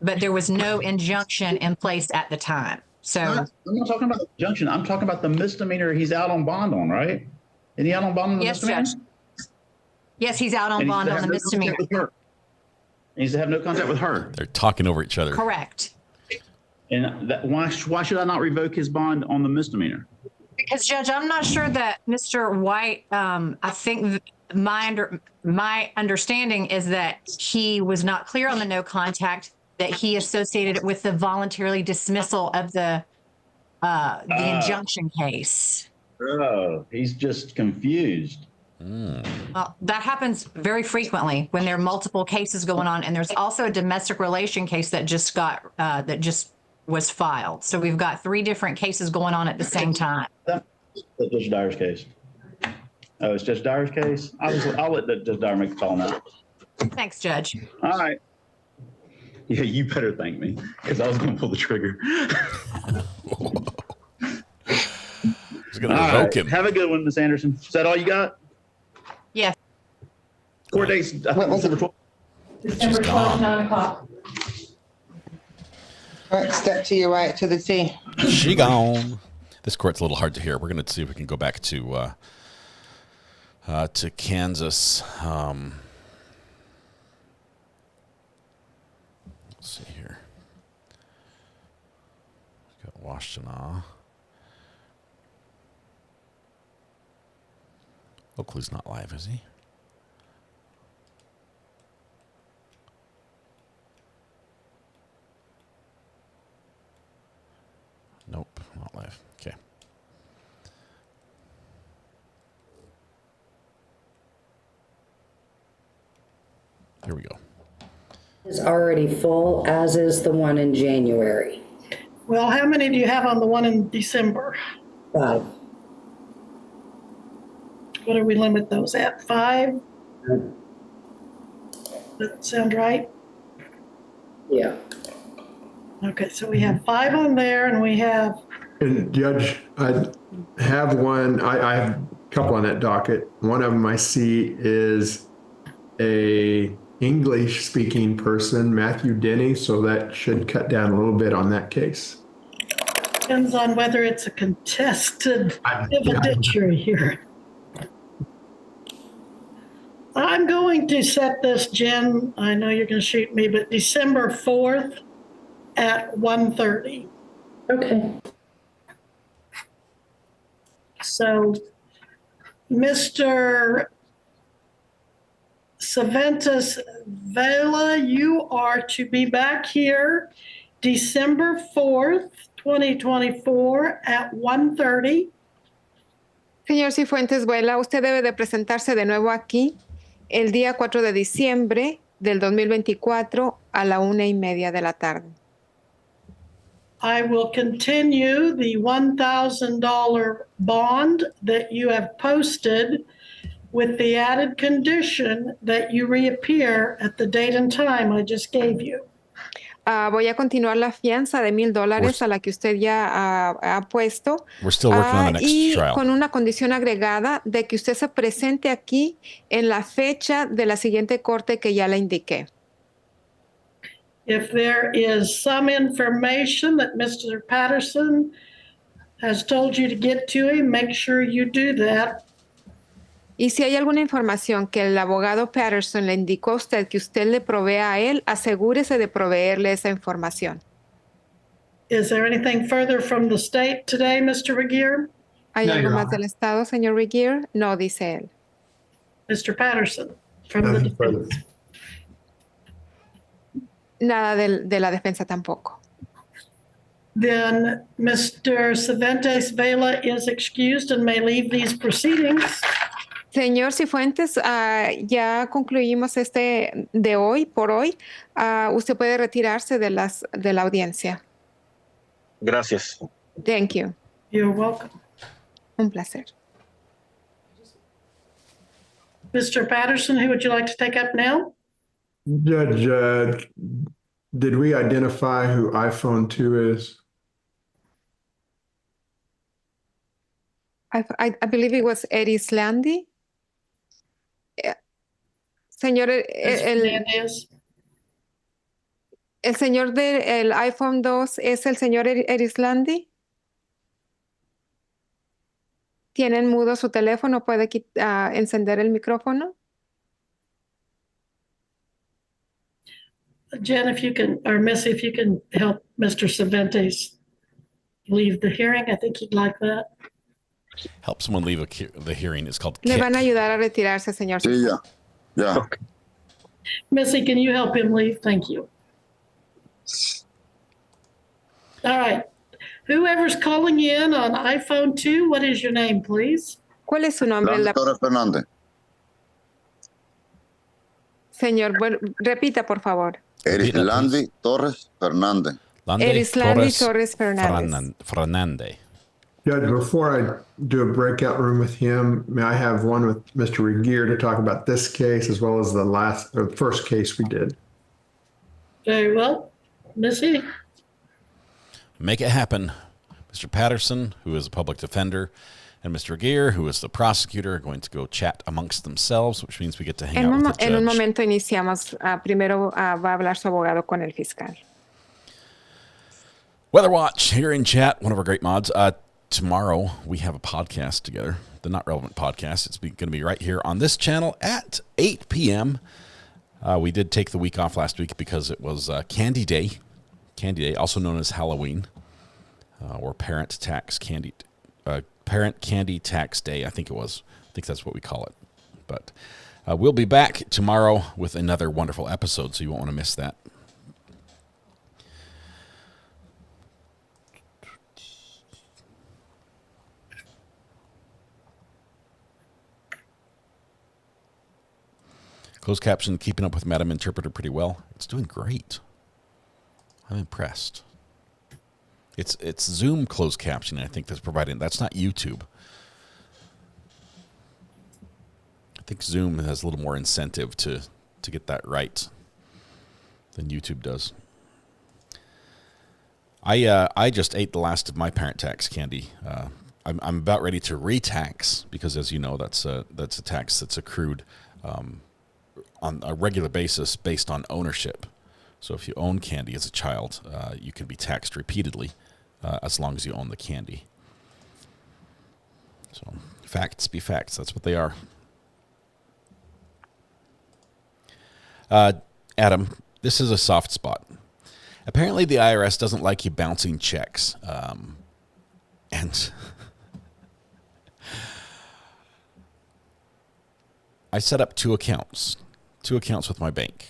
But there was no injunction in place at the time. So I'm not talking about the injunction. I'm talking about the misdemeanor he's out on bond on, right? Is he out on bond on the yes, misdemeanor? Judge. Yes, he's out on And bond on the misdemeanor. He needs to have no contact with her. They're talking over each other. Correct. And why should I not revoke his bond on the misdemeanor? Because, Judge, I'm not sure that Mr. White, I think my understanding is that he was not clear on the no contact, that he associated it with the voluntarily dismissal of the injunction case. Oh, he's just confused. Well, that happens very frequently when there are multiple cases going on, and there's also a domestic relation case that just was filed. So we've got 3 different cases going on at the same time. That's Judge Dyer's case. Oh, it's Judge Dyer's case? I'll let Judge Dyer make the call now. Thanks, Judge. All right. Yeah, you better thank me, because I was going to pull the trigger. He's going to revoke him. Have a good one, Miss Anderson. Is that all you got? Yes. Court dates, I think December 12th. December 12th, 9 o'clock. All right, step to your right to the T. She gone. This court's a little hard to hear. We're going to see if we can go back to Kansas. Let's see here. We've got Washtenaw. Oakley's not live, is he? Nope, not live. Okay. Here we go. Is already full, as is the one in January. Well, how many do you have on the one in December? 5. What do we limit those at? 5? Does that sound right? Yeah. Okay, so we have 5 on there, and we have, And Judge, I have one, I have a couple on that docket. One of them I see is a English-speaking person, Matthew Denny, so that should cut down a little bit on that case. depends on whether it's a contested evidentiary hearing. I'm going to set this, Jen, I know you're going to shoot me, but December 4th at 1:30. Okay. So, Mr. Sifuentes Vela, you are to be back here December 4th, 2024 at 1:30. Señor Sifuentes Vela, usted debe de presentarse de nuevo aquí el día 4 de diciembre del 2024 a la 1:30 de la tarde. I will continue the $1,000 bond that you have posted with the added condition that you reappear at the date and time I just gave you. voy a continuar la fianza de $1,000 a la que usted ya ha puesto. We're still working on the next Y trial. con una condición agregada de que usted se presente aquí en la fecha de la siguiente corte que ya le indiqué. If there is some information that Mr. Patterson has told you to get to him, make sure you do that. Y si hay alguna información que el abogado Patterson le indicó a usted que usted le provea a él, asegúrese de proveerle esa información. Is there anything further from the state today, Mr. Regier? ¿Hay No, algo Your más Honor. del Estado, señor Regier? No, dice él. Mr. Patterson from the Nothing further. defense. Nada de la defensa tampoco. Then Mr. Sifuentes Vela is excused and may leave these proceedings. Señor Sifuentes, ya concluimos este de hoy, por hoy. Usted puede retirarse de la audiencia. Gracias. Thank you. You're welcome. Un placer. Mr. Patterson, who would you like to take up now? Judge, did we identify who iPhone 2 is? I believe it was Eris Landy. Señor, el señor del iPhone 2 es el señor Eris Landy. ¿Tienen mudo su teléfono? ¿Puede encender el micrófono? Jen, if you can, or Missy, if you can help Mr. Sifuentes leave the hearing, I think he'd like that. Help someone leave the hearing. It's called Le kick. van a ayudar a retirarse, señor. Sí, ya. Missy, can you help him leave? Thank you. All right. Whoever's calling in on iPhone 2, what is your name, please? ¿Cuál es su nombre? Torres Fernández. Señor, repita, por favor. Erislandi Torres Fernández. Erislandi Torres Fernández. Fernández. Judge, before I do a breakout room with him, may I have one with Mr. Regier to talk about this case as well as the first case we did? Very well. Missy? Make it happen. Mr. Patterson, who is a public defender, and Mr. Regier, who is the prosecutor, are going to go chat amongst themselves, which means we get to hang out with the judge. En un momento iniciamos. Primero va a hablar su abogado con el fiscal. Weather Watch here in chat, one of our great mods. Tomorrow we have a podcast together, the Not Relevant podcast. It's going to be right here on this channel at 8 p.m. We did take the week off last week because it was Candy Day, also known as Halloween, or Parent Candy Tax Day, I think it was. I think that's what we call it. But we'll be back tomorrow with another wonderful episode, so you won't want to miss that. Closed caption, keeping up with Madam Interpreter pretty well. It's doing great. I'm impressed. It's Zoom closed captioning, I think, that's providing. That's not YouTube. I think Zoom has a little more incentive to get that right than YouTube does. I just ate the last of my parent tax candy. I'm about ready to re-tax because, as you know, that's a tax that's accrued on a regular basis based on ownership. So if you own candy as a child, you can be taxed repeatedly as long as you own the candy. So facts be facts. That's what they are. Adam, this is a soft spot. Apparently the IRS doesn't like you bouncing checks. And I set up two accounts with my bank.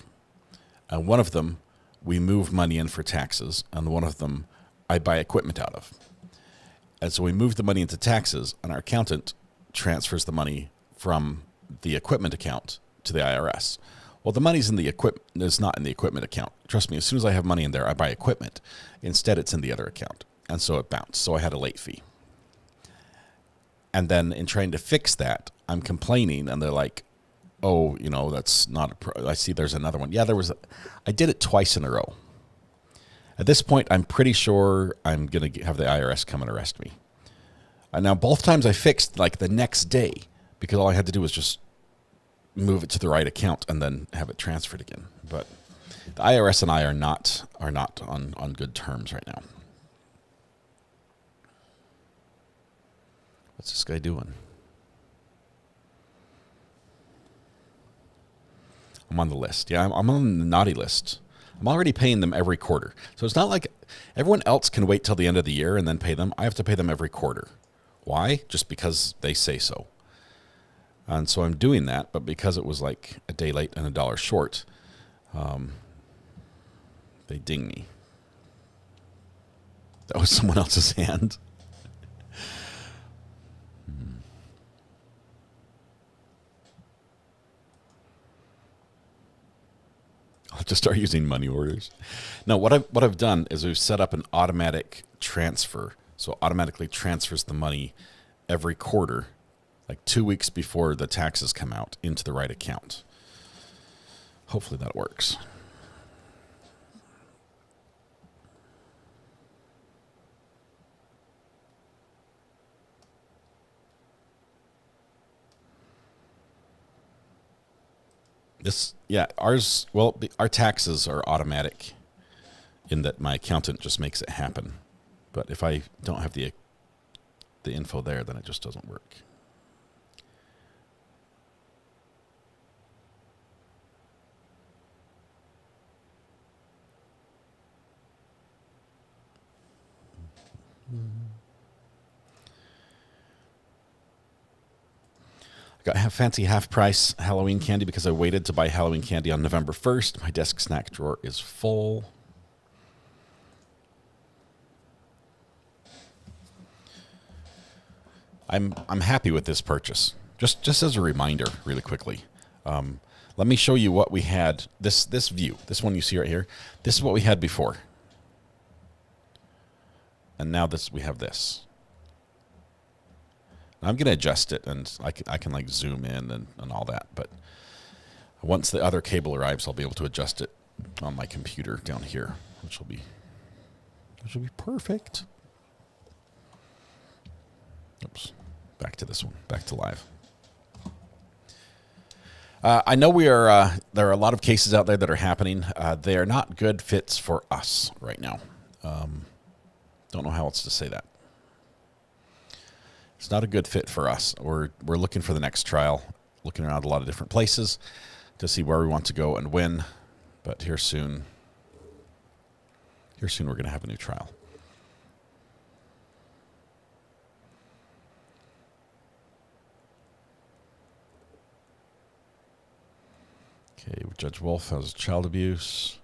One of them, we move money in for taxes, and one of them I buy equipment out of. And so we move the money into taxes, and our accountant transfers the money from the equipment account to the IRS. Well, the money's in the equipment, is not in the equipment account. Trust me, as soon as I have money in there, I buy equipment. Instead, it's in the other account. And so it bounced. So I had a late fee. And then in trying to fix that, I'm complaining, and they're like, oh, that's not I see there's another one. Yeah, I did it twice in a row. At this point, I'm pretty sure I'm going to have the IRS come and arrest me. And now, both times I fixed like the next day because all I had to do was just move it to the right account and then have it transferred again. But the IRS and I are not on good terms right now. What's this guy doing? I'm on the list. Yeah, I'm on the naughty list. I'm already paying them every quarter. So it's not like everyone else can wait till the end of the year and then pay them. I have to pay them every quarter. Why? Just because they say so. And so I'm doing that, but because it was like a day late and $1 short, they ding me. That was someone else's hand. I'll just start using money orders. No, what I've done is we've set up an automatic transfer. So it automatically transfers the money every quarter, like 2 weeks before the taxes come out, into the right account. Hopefully that works. Our taxes are automatic in that my accountant just makes it happen. But if I don't have the info there, then it just doesn't work. I got fancy half-price Halloween candy because I waited to buy Halloween candy on November 1st. My desk snack drawer is full. I'm happy with this purchase. Just as a reminder, really quickly, let me show you what we had. This view, this one you see right here. This is what we had before, and now we have this. I'm going to adjust it, and I can like zoom in and all that. But once the other cable arrives, I'll be able to adjust it on my computer down here, which will be perfect. Oops. Back to this one. Back to live. I know there are a lot of cases out there that are happening. They are not good fits for us right now. Don't know how else to say that. It's not a good fit for us. We're looking for the next trial, looking around a lot of different places to see where we want to go and when. But here soon we're going to have a new trial. Okay, Judge Wolf has child abuse.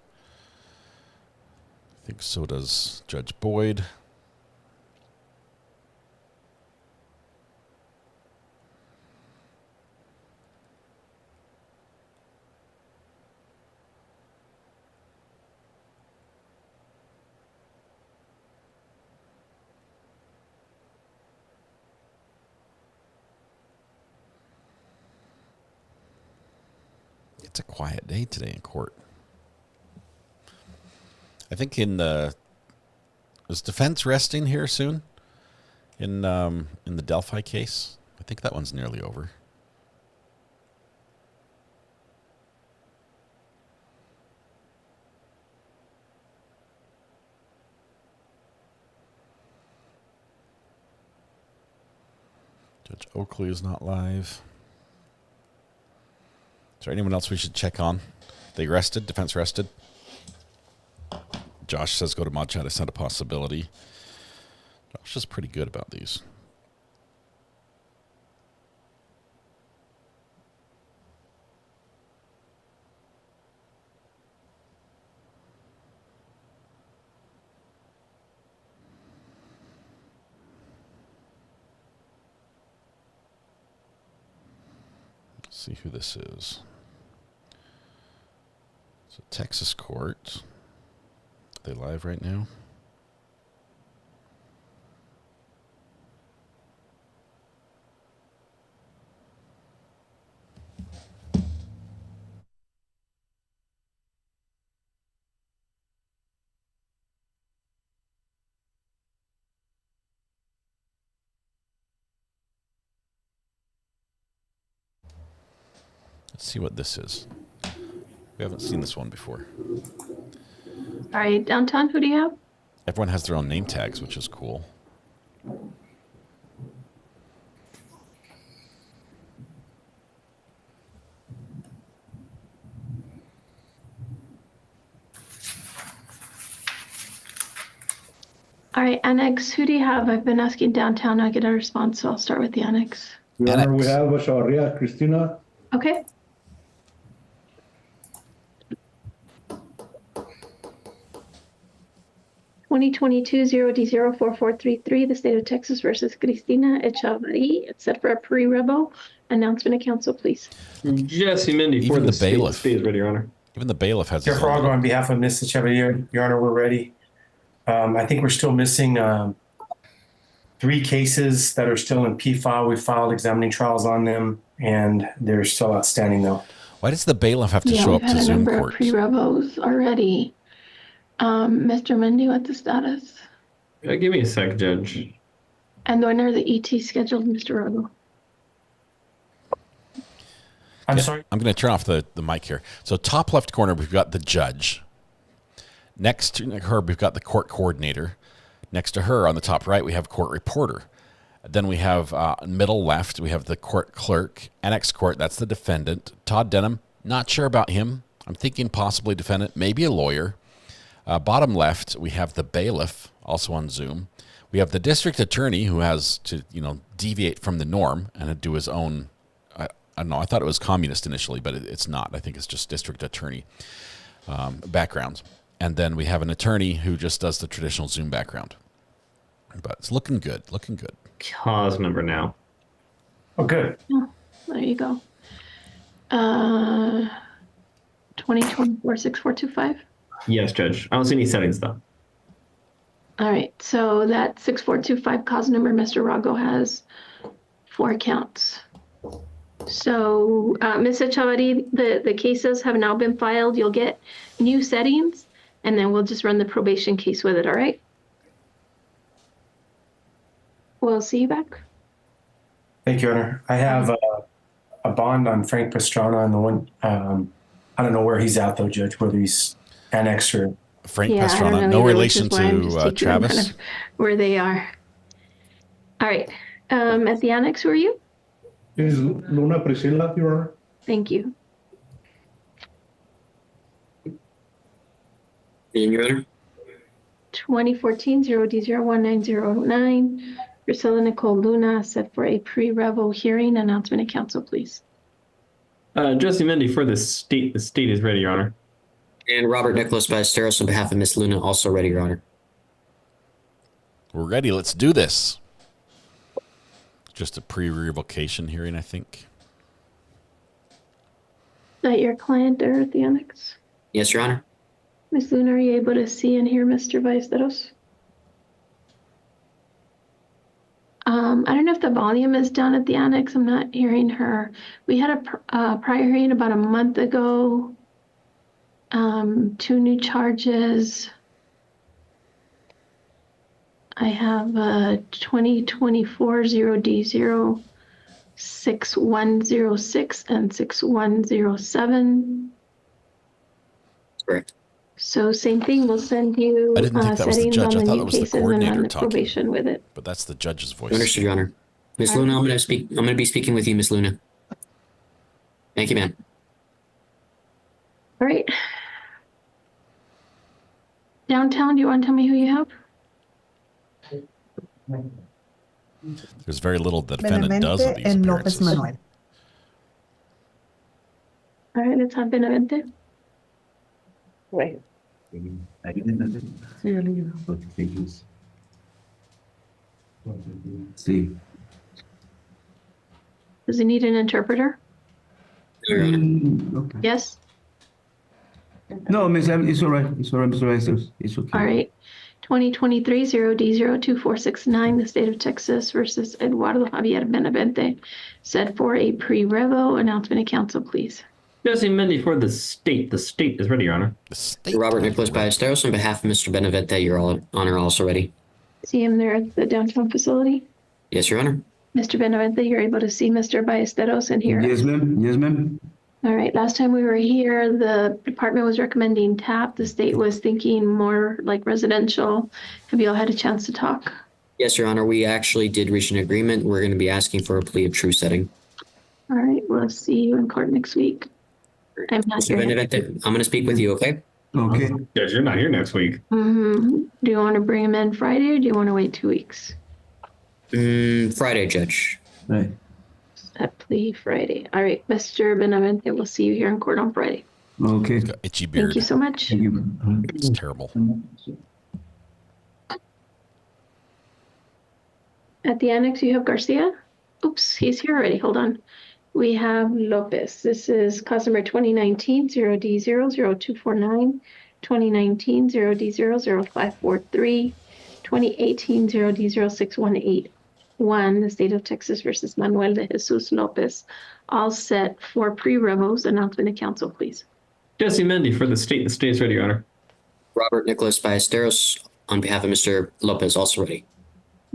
I think so does Judge Boyd. It's a quiet day today in court. I think is defense resting here soon? In the Delphi case? I think that one's nearly over. Judge Oakley is not live. Is there anyone else we should check on? They rested? Defense rested? Josh says go to mod chat. I sent a possibility. Josh is pretty good about these. Let's see who this is. It's a Texas court. Are they live right now? Let's see what this is. We haven't seen this one before. All right, downtown, who do you have? Everyone has their own name tags, which is cool. All right, annex, who do you have? I've been asking downtown, I get a response, so I'll start with the annex. Your Honor, we have Sharia Christina. Okay. Twenty 0D04433, the state of Texas versus Cristina Echavarri. It's set for a pre-revo. Announcement of council, please. Jesse Mindy for Even the the bailiff. state is ready, Your Honor. Even the bailiff has Jeff his own. Rago on behalf of Ms. Chevalier, Your Honor, we're ready. I think we're still missing 3 cases that are still in P file. We filed examining trials on them, and they're still outstanding though. Why does the bailiff have to show up we've to had a Zoom number court? of pre-revos already. Mr. Mindy, what's the status? Give me a sec, Judge. And when are the ET scheduled, Mr. Rago? I'm sorry. I'm going to turn off the mic here. So top left corner, we've got the judge. Next to her, we've got the court coordinator. Next to her on the top right, we have court reporter. Then we have middle left, we have the court clerk. Annex court, that's the defendant. Todd Denham, not sure about him. I'm thinking possibly defendant, maybe a lawyer. Bottom left, we have the bailiff, also on Zoom. We have the district attorney who has to, deviate from the norm and do his own. I don't know. I thought it was communist initially, but it's not. I think it's just district attorney background. And then we have an attorney who just does the traditional Zoom background. But it's looking good. Looking good. Cause number now. Oh, good. Oh, there you go. 2024-6425. Yes, Judge. I don't see any settings though. All right, so that 6425 cause number, Mr. Rago has 4 counts. So, Ms. Echavarri, the cases have now been filed. You'll get new settings, and then we'll just run the probation case with it, all right? We'll see you back. Thank you, Your Honor. I have a bond on Frank Pastrana, and the one, I don't know where he's at though, Judge, whether he's annexed or. Frank Yeah, I don't Pastrana, know no either, relation which is why I'm just to taking them Travis. kind of where they are. All right, at the annex, who are you? Is Luna Priscilla, Your Honor? Thank you. Your Honor. 2014-0D01909, Priscilla Nicole Luna, set for a pre-revo hearing. Announcement of council, please. Jesse Mindy for the state is ready, Your Honor. And Robert Nicholas Ballesteros on behalf of Miss Luna, also ready, Your Honor. We're ready. Let's do this. Just a pre-revocation hearing, I think. Is that your client there at the annex? Yes, Your Honor. Miss Luna, are you able to see and hear Mr. Ballesteros? I don't know if the volume is down at the annex. I'm not hearing her. We had a prior hearing about a month ago. 2 new charges. I have 2024-0D06106 and 6107. Correct. So same thing, we'll send you I didn't think that was the settings judge. on I the thought new it was the cases and coordinator run the talking. probation with it. But that's the judge's voice. Understood, Your Honor. Miss Luna, I'm going to be speaking with you, Miss Luna. Thank you, ma'am. All right. Downtown, do you want to tell me who you have? There's very little the defendant does with these appearances. All right, let's have Benavente. Wait. Sí. Does he need an interpreter? Okay. Yes? No, Miss, it's all right. It's all right, Mr. Ballesteros. It's okay. All right. 2023-0D02469, the state of Texas versus Eduardo Javier Benavente, set for a pre-revo. Announcement of council, please. Jesse Mindy for the state is ready, Your Honor. Robert Nicholas Ballesteros on behalf of Mr. Benavente, Your Honor, also ready. See him there at the downtown facility? Yes, Your Honor. Mr. Benavente, you're able to see Mr. Ballesteros and hear Yes, him? ma'am. Yes, ma'am. All right, last time we were here, the department was recommending TAP. The state was thinking more like residential. Have you all had a chance to talk? Yes, Your Honor, we actually did reach an agreement. We're going to be asking for a plea of true setting. All right, we'll see you in court next week. I'm not Mr. here. Vanderford, I'm going to speak with you, okay? Okay. Judge, you're not here next week. Do you want to bring him in Friday or do you want to wait 2 weeks? Friday, Judge. Right. That plea Friday. All right, Mr. Benavente, we'll see you here in court on Friday. Okay. Got itchy beard. Thank you so much. Thank you. It's terrible. At the annex, you have Garcia. Oops, he's here already. Hold on. We have Lopez. This is cause number 2019 0D00249, 2019 0D00543, 2018 0D06181. The state of Texas versus Manuel de Jesus Lopez. All set for pre-revos. Announcement to council, please. Jesse Mendy for the state. The state is ready, Your Honor. Robert Nicholas Ballesteros on behalf of Mr. Lopez, also ready.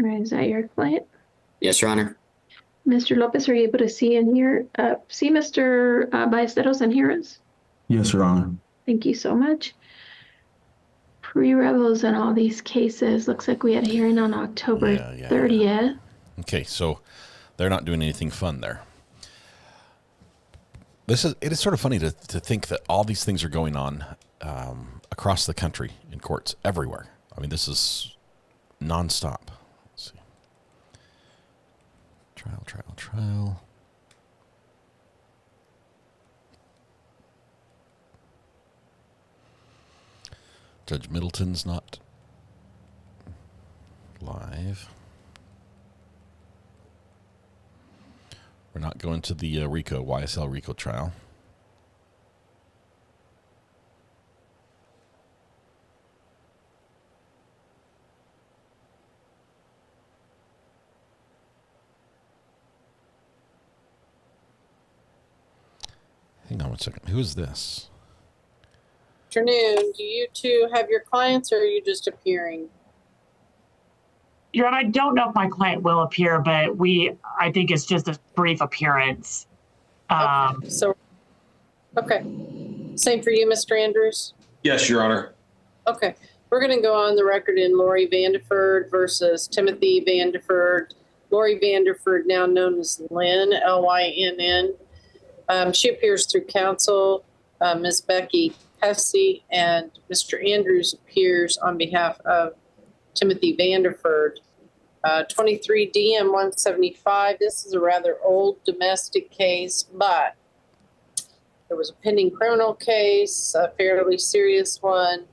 All right, is that your client? Yes, Your Honor. Mr. Lopez, are you able to see and hear, see Mr. Ballesteros and hear us? Yes, Your Honor. Thank you so much. Pre-revels in all these cases. Looks like we had a hearing on October 30th. Yeah. Okay, so they're not doing anything fun there. It is sort of funny to think that all these things are going on across the country in courts everywhere. I mean, this is nonstop. Let's see. Trial. Judge Middleton's not live. We're not going to the YSL RICO trial. Hang on one second. Who is this? Afternoon. Do you two have your clients or are you just appearing? Your Honor, I don't know if my client will appear, but I think it's just a brief appearance. Okay. Same for you, Mr. Andrews? Yes, Your Honor. Okay. We're going to go on the record in Lori Vanderford versus Timothy Vanderford. Lori Vanderford, now known as Lynn, Lynn. She appears through counsel. Ms. Becky Hesse and Mr. Andrews appears on behalf of Timothy Vanderford. 23 DM 175. This is a rather old domestic case, but there was a pending criminal case, a fairly serious one.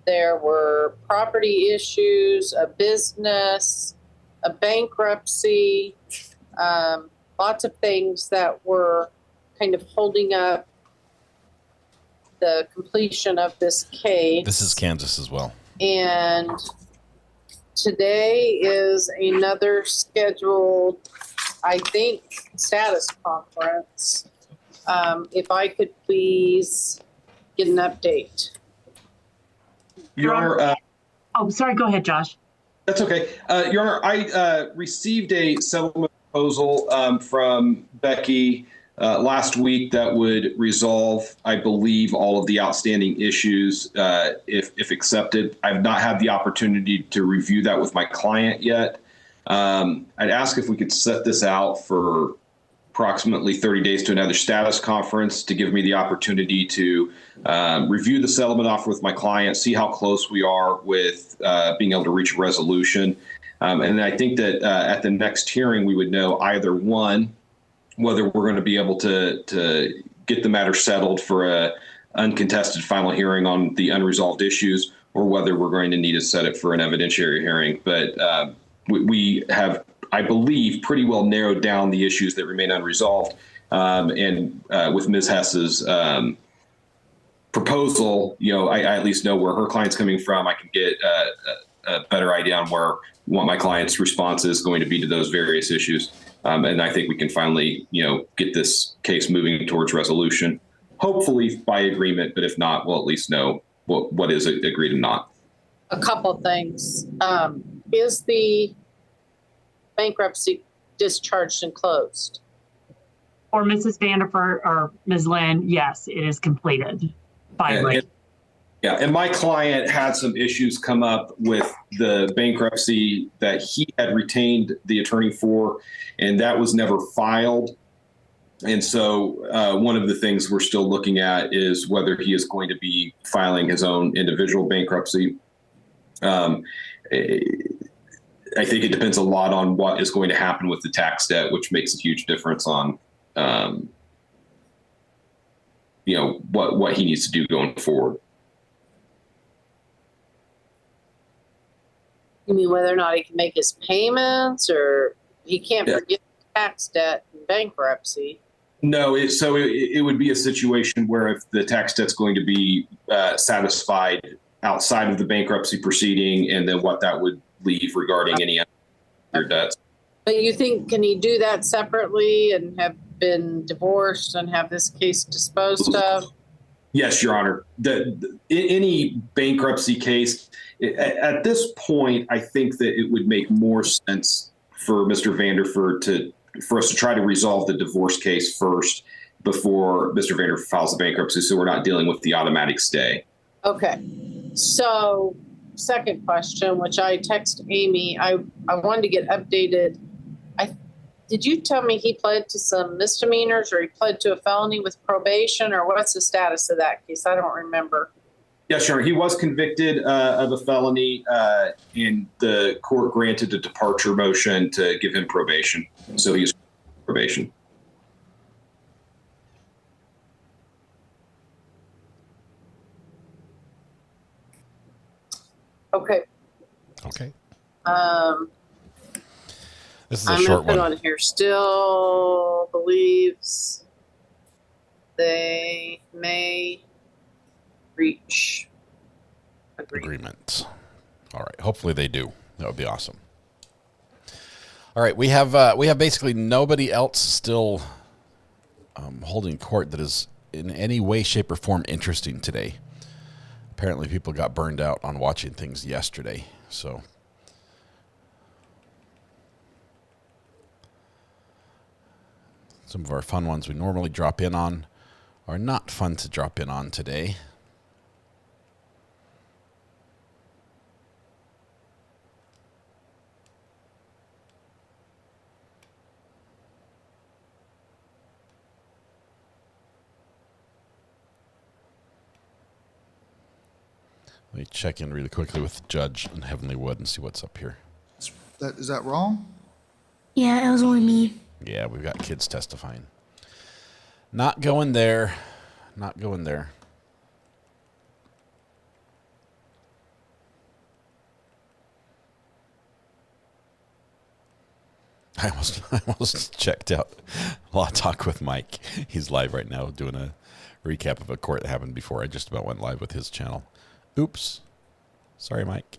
There were property issues, a business, a bankruptcy, lots of things that were kind of holding up the completion of this case. This is Kansas as well. And today is another scheduled, I think, status conference. If I could please get an update. Your Honor. Oh, sorry. Go ahead, Josh. That's okay. Your Honor, I received a settlement proposal from Becky last week that would resolve, I believe, all of the outstanding issues if accepted. I've not had the opportunity to review that with my client yet. I'd ask if we could set this out for approximately 30 days to another status conference to give me the opportunity to review the settlement offer with my client, see how close we are with being able to reach a resolution. And I think that at the next hearing, we would know either one, whether we're going to be able to get the matter settled for a uncontested final hearing on the unresolved issues, or whether we're going to need to set it for an evidentiary hearing. But we have, I believe, pretty well narrowed down the issues that remain unresolved. And with Ms. Hess's proposal, I at least know where her client's coming from. I can get a better idea on what my client's response is going to be to those various issues. And I think we can finally, get this case moving towards resolution, hopefully by agreement. But if not, we'll at least know what is agreed and not. A couple of things. Is the bankruptcy discharged and closed? for Mrs. Vanderford or Ms. Lynn, yes, it is completed. Finally. Yeah, and my client had some issues come up with the bankruptcy that he had retained the attorney for, and that was never filed. And so one of the things we're still looking at is whether he is going to be filing his own individual bankruptcy. I think it depends a lot on what is going to happen with the tax debt, which makes a huge difference on, what he needs to do going forward. You mean whether or not he can make his payments, or he can't forget tax debt and bankruptcy? No, it would be a situation where if the tax debt's going to be satisfied outside of the bankruptcy proceeding, and then what that would leave regarding any other debts. But you think, can he do that separately and have been divorced and have this case disposed of? Yes, Your Honor. Any bankruptcy case, at this point, I think that it would make more sense for Mr. Vanderford for us to try to resolve the divorce case first before Mr. Vanderford files the bankruptcy, so we're not dealing with the automatic stay. Okay. So second question, which I text Amy, I wanted to get updated. Did you tell me he pled to some misdemeanors, or he pled to a felony with probation, or what's the status of that case? I don't remember. Yes, sure. He was convicted of a felony, and the court granted a departure motion to give him probation. So he's probation. Okay. Okay. This is a short one. I'm gonna put on here, still believes they may reach agreement. All right. Hopefully they do. That would be awesome. All right. We have basically nobody else still holding court that is in any way, shape, or form interesting today. Apparently people got burned out on watching things yesterday. So some of our fun ones we normally drop in on are not fun to drop in on today. Let me check in really quickly with Judge and Heavenly Wood and see what's up here. Is that wrong? Yeah, it was only me. Yeah, we've got kids testifying. Not going there. Not going there. I almost checked out Law Talk with Mike. He's live right now doing a recap of a court that happened before. I just about went live with his channel. Oops. Sorry, Mike.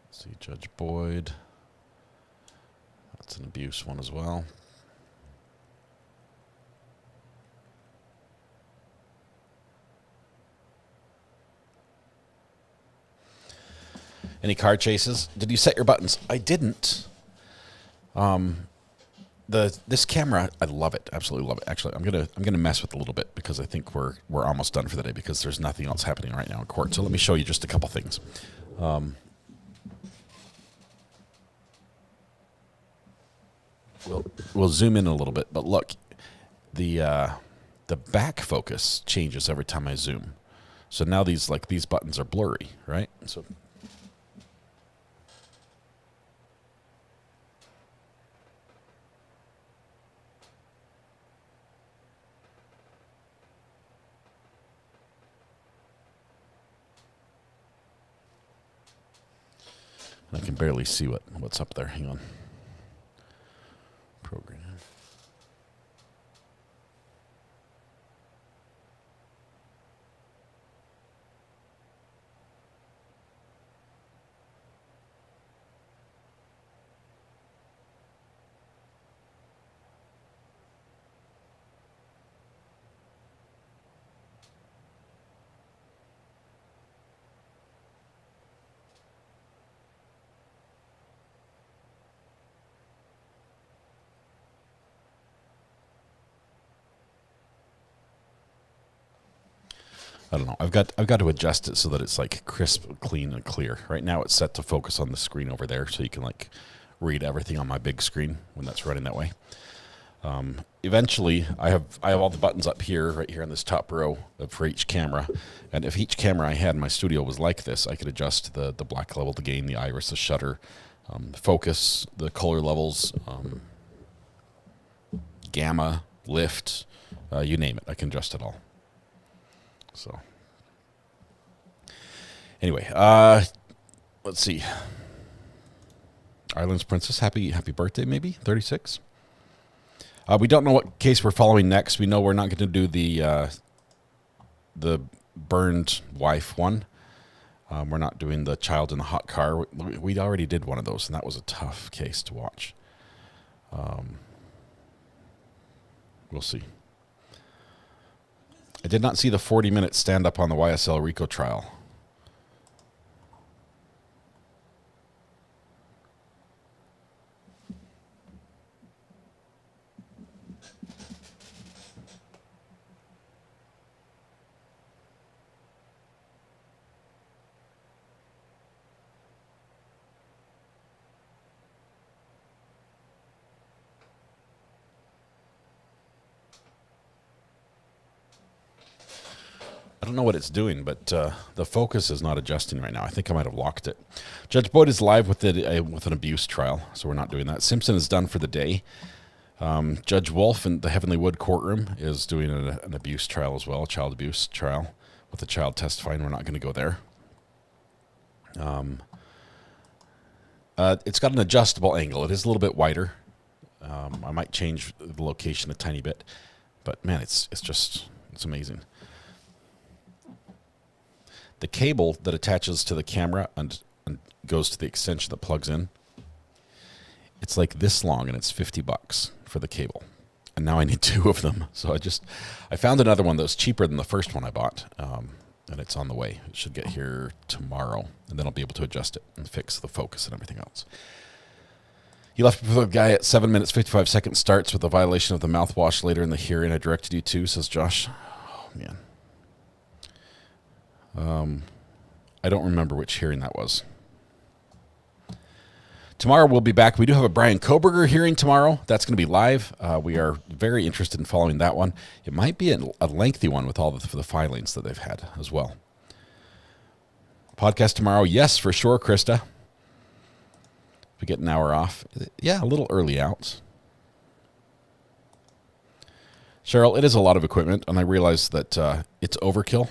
Let's see, Judge Boyd. That's an abuse one as well. Any car chases? Did you set your buttons? I didn't. This camera, I love it. Absolutely love it. Actually, I'm gonna mess with it a little bit because I think we're almost done for the day because there's nothing else happening right now in court. So let me show you just a couple things. We'll zoom in a little bit, but look, the back focus changes every time I zoom. So now these buttons are blurry, right? So I can barely see what's up there. Hang on. Program. I don't know. I've got to adjust it so that it's like crisp, clean, and clear. Right now it's set to focus on the screen over there, so you can like read everything on my big screen when that's running that way. Eventually, I have all the buttons up here, right here on this top row for each camera. And if each camera I had in my studio was like this, I could adjust the black level, the gain, the iris, the shutter, focus, the color levels, gamma, lift, you name it. I can adjust it all. So anyway, let's see. Ireland's Princess, happy birthday, maybe 36. We don't know what case we're following next. We know we're not going to do the burned wife one. We're not doing the child in the hot car. We already did one of those, and that was a tough case to watch. We'll see. I did not see the 40-minute stand-up on the YSL RICO trial. I don't know what it's doing, but the focus is not adjusting right now. I think I might have locked it. Judge Boyd is live with an abuse trial, so we're not doing that. Simpson is done for the day. Judge Wolf in the Heavenly Wood courtroom is doing an abuse trial as well, a child abuse trial with a child testifying. We're not going to go there. It's got an adjustable angle. It is a little bit wider. I might change the location a tiny bit, but man, it's amazing. The cable that attaches to the camera and goes to the extension that plugs in, it's like this long, and it's $50 for the cable. And now I need 2 of them. So I found another one that was cheaper than the first one I bought, and it's on the way. It should get here tomorrow, and then I'll be able to adjust it and fix the focus and everything else. You left the guy at 7 minutes, 55 seconds, starts with a violation of the mouthwash later in the hearing. I directed you to, says Josh. Oh, man. I don't remember which hearing that was. Tomorrow we'll be back. We do have a Brian Koberger hearing tomorrow. That's going to be live. We are very interested in following that one. It might be a lengthy one with all the filings that they've had as well. Podcast tomorrow. Yes, for sure, Krista. We get an hour off. Yeah, a little early out. Cheryl, it is a lot of equipment, and I realize that it's overkill.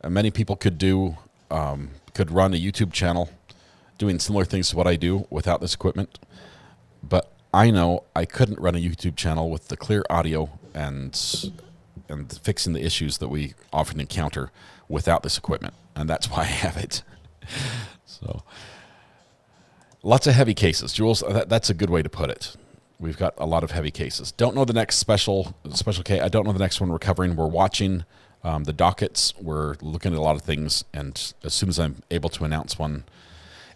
Many people could run a YouTube channel doing similar things to what I do without this equipment. But I know I couldn't run a YouTube channel with the clear audio and fixing the issues that we often encounter without this equipment. And that's why I have it. So lots of heavy cases. Jules, that's a good way to put it. We've got a lot of heavy cases. Don't know the next special case. I don't know the next one we're covering. We're watching the dockets. We're looking at a lot of things, and as soon as I'm able to announce one,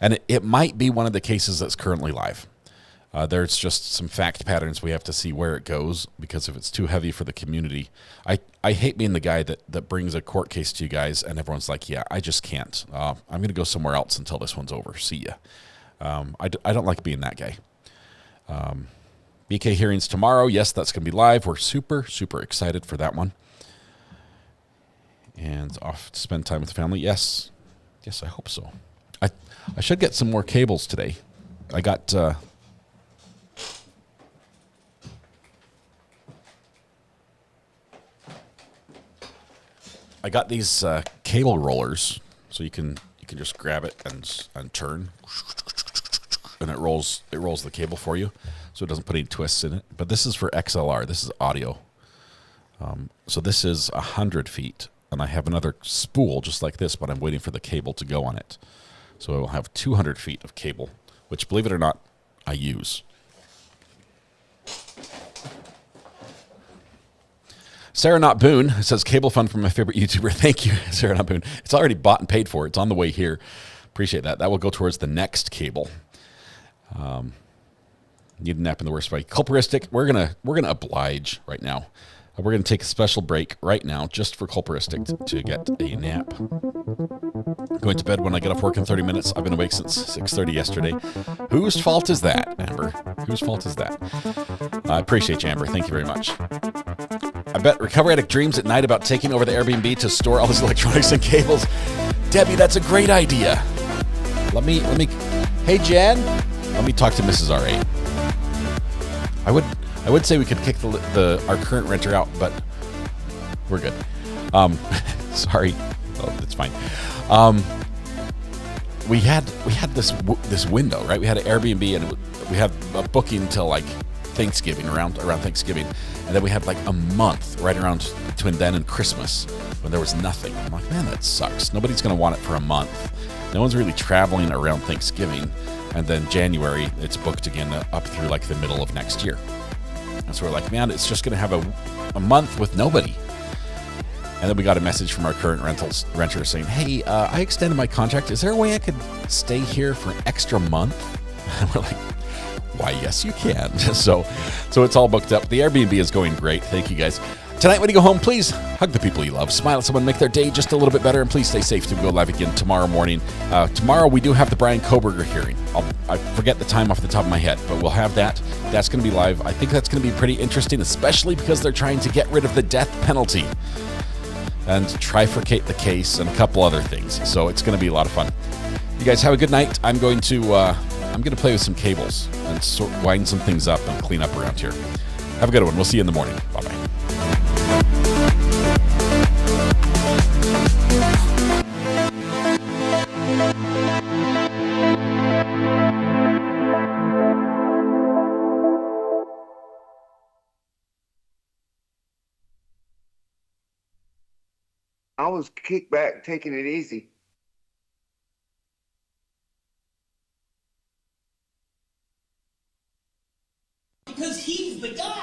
and it might be one of the cases that's currently live. There's just some fact patterns we have to see where it goes, because if it's too heavy for the community, I hate being the guy that brings a court case to you guys and everyone's like, yeah, I just can't. I'm going to go somewhere else until this one's over. See ya. I don't like being that guy. BK hearings tomorrow. Yes, that's going to be live. We're super, super excited for that one. And off to spend time with the family. Yes, I hope so. I should get some more cables today. I got these cable rollers, so you can just grab it and turn, and it rolls the cable for you, so it doesn't put any twists in it. But this is for XLR. This is audio. So this is 100 feet. And I have another spool just like this, but I'm waiting for the cable to go on it. So I will have 200 feet of cable, which, believe it or not, I use. Sarah Not Boone says, cable fund from my favorite YouTuber. Thank you, Sarah Not Boone. It's already bought and paid for. It's on the way here. Appreciate that. That will go towards the next cable. Need a nap in the worst way. Culperistic, we're gonna oblige right now. We're going to take a special break right now just for Culperistic to get a nap. Going to bed when I get off work in 30 minutes. I've been awake since 6:30 yesterday. Whose fault is that, Amber? Whose fault is that? I appreciate you, Amber. Thank you very much. I bet Recovery Addict dreams at night about taking over the Airbnb to store all his electronics and cables. Debbie, that's a great idea. Let me. Hey, Jen. Let me talk to Mrs. R8. I would say we could kick our current renter out, but we're good. Sorry. Oh, that's fine. We had this window, right? We had an Airbnb and we had a booking till like Thanksgiving, around Thanksgiving, and then we had like a month right around between then and Christmas when there was nothing. I'm like, man, that sucks. Nobody's gonna want it for a month. No one's really traveling around Thanksgiving, and then January it's booked again up through like the middle of next year. And so we're like, man, it's just gonna have a month with nobody. And then we got a message from our current renter saying, hey, I extended my contract. Is there a way I could stay here for an extra month? And we're like, why, yes, you can. So it's all booked up. The Airbnb is going great. Thank you, guys. Tonight, when you go home, please hug the people you love. Smile at someone, make their day just a little bit better, and please stay safe till we go live again tomorrow morning. Tomorrow, we do have the Brian Koberger hearing. I forget the time off the top of my head, but we'll have that. That's going to be live. I think that's going to be pretty interesting, especially because they're trying to get rid of the death penalty and trifurcate the case and a couple other things. So it's going to be a lot of fun. You guys have a good night. I'm going to play with some cables and wind some things up and clean up around here. Have a good one. We'll see you in the morning. Bye-bye. I was kicked back, taking it easy. Because he's the guy.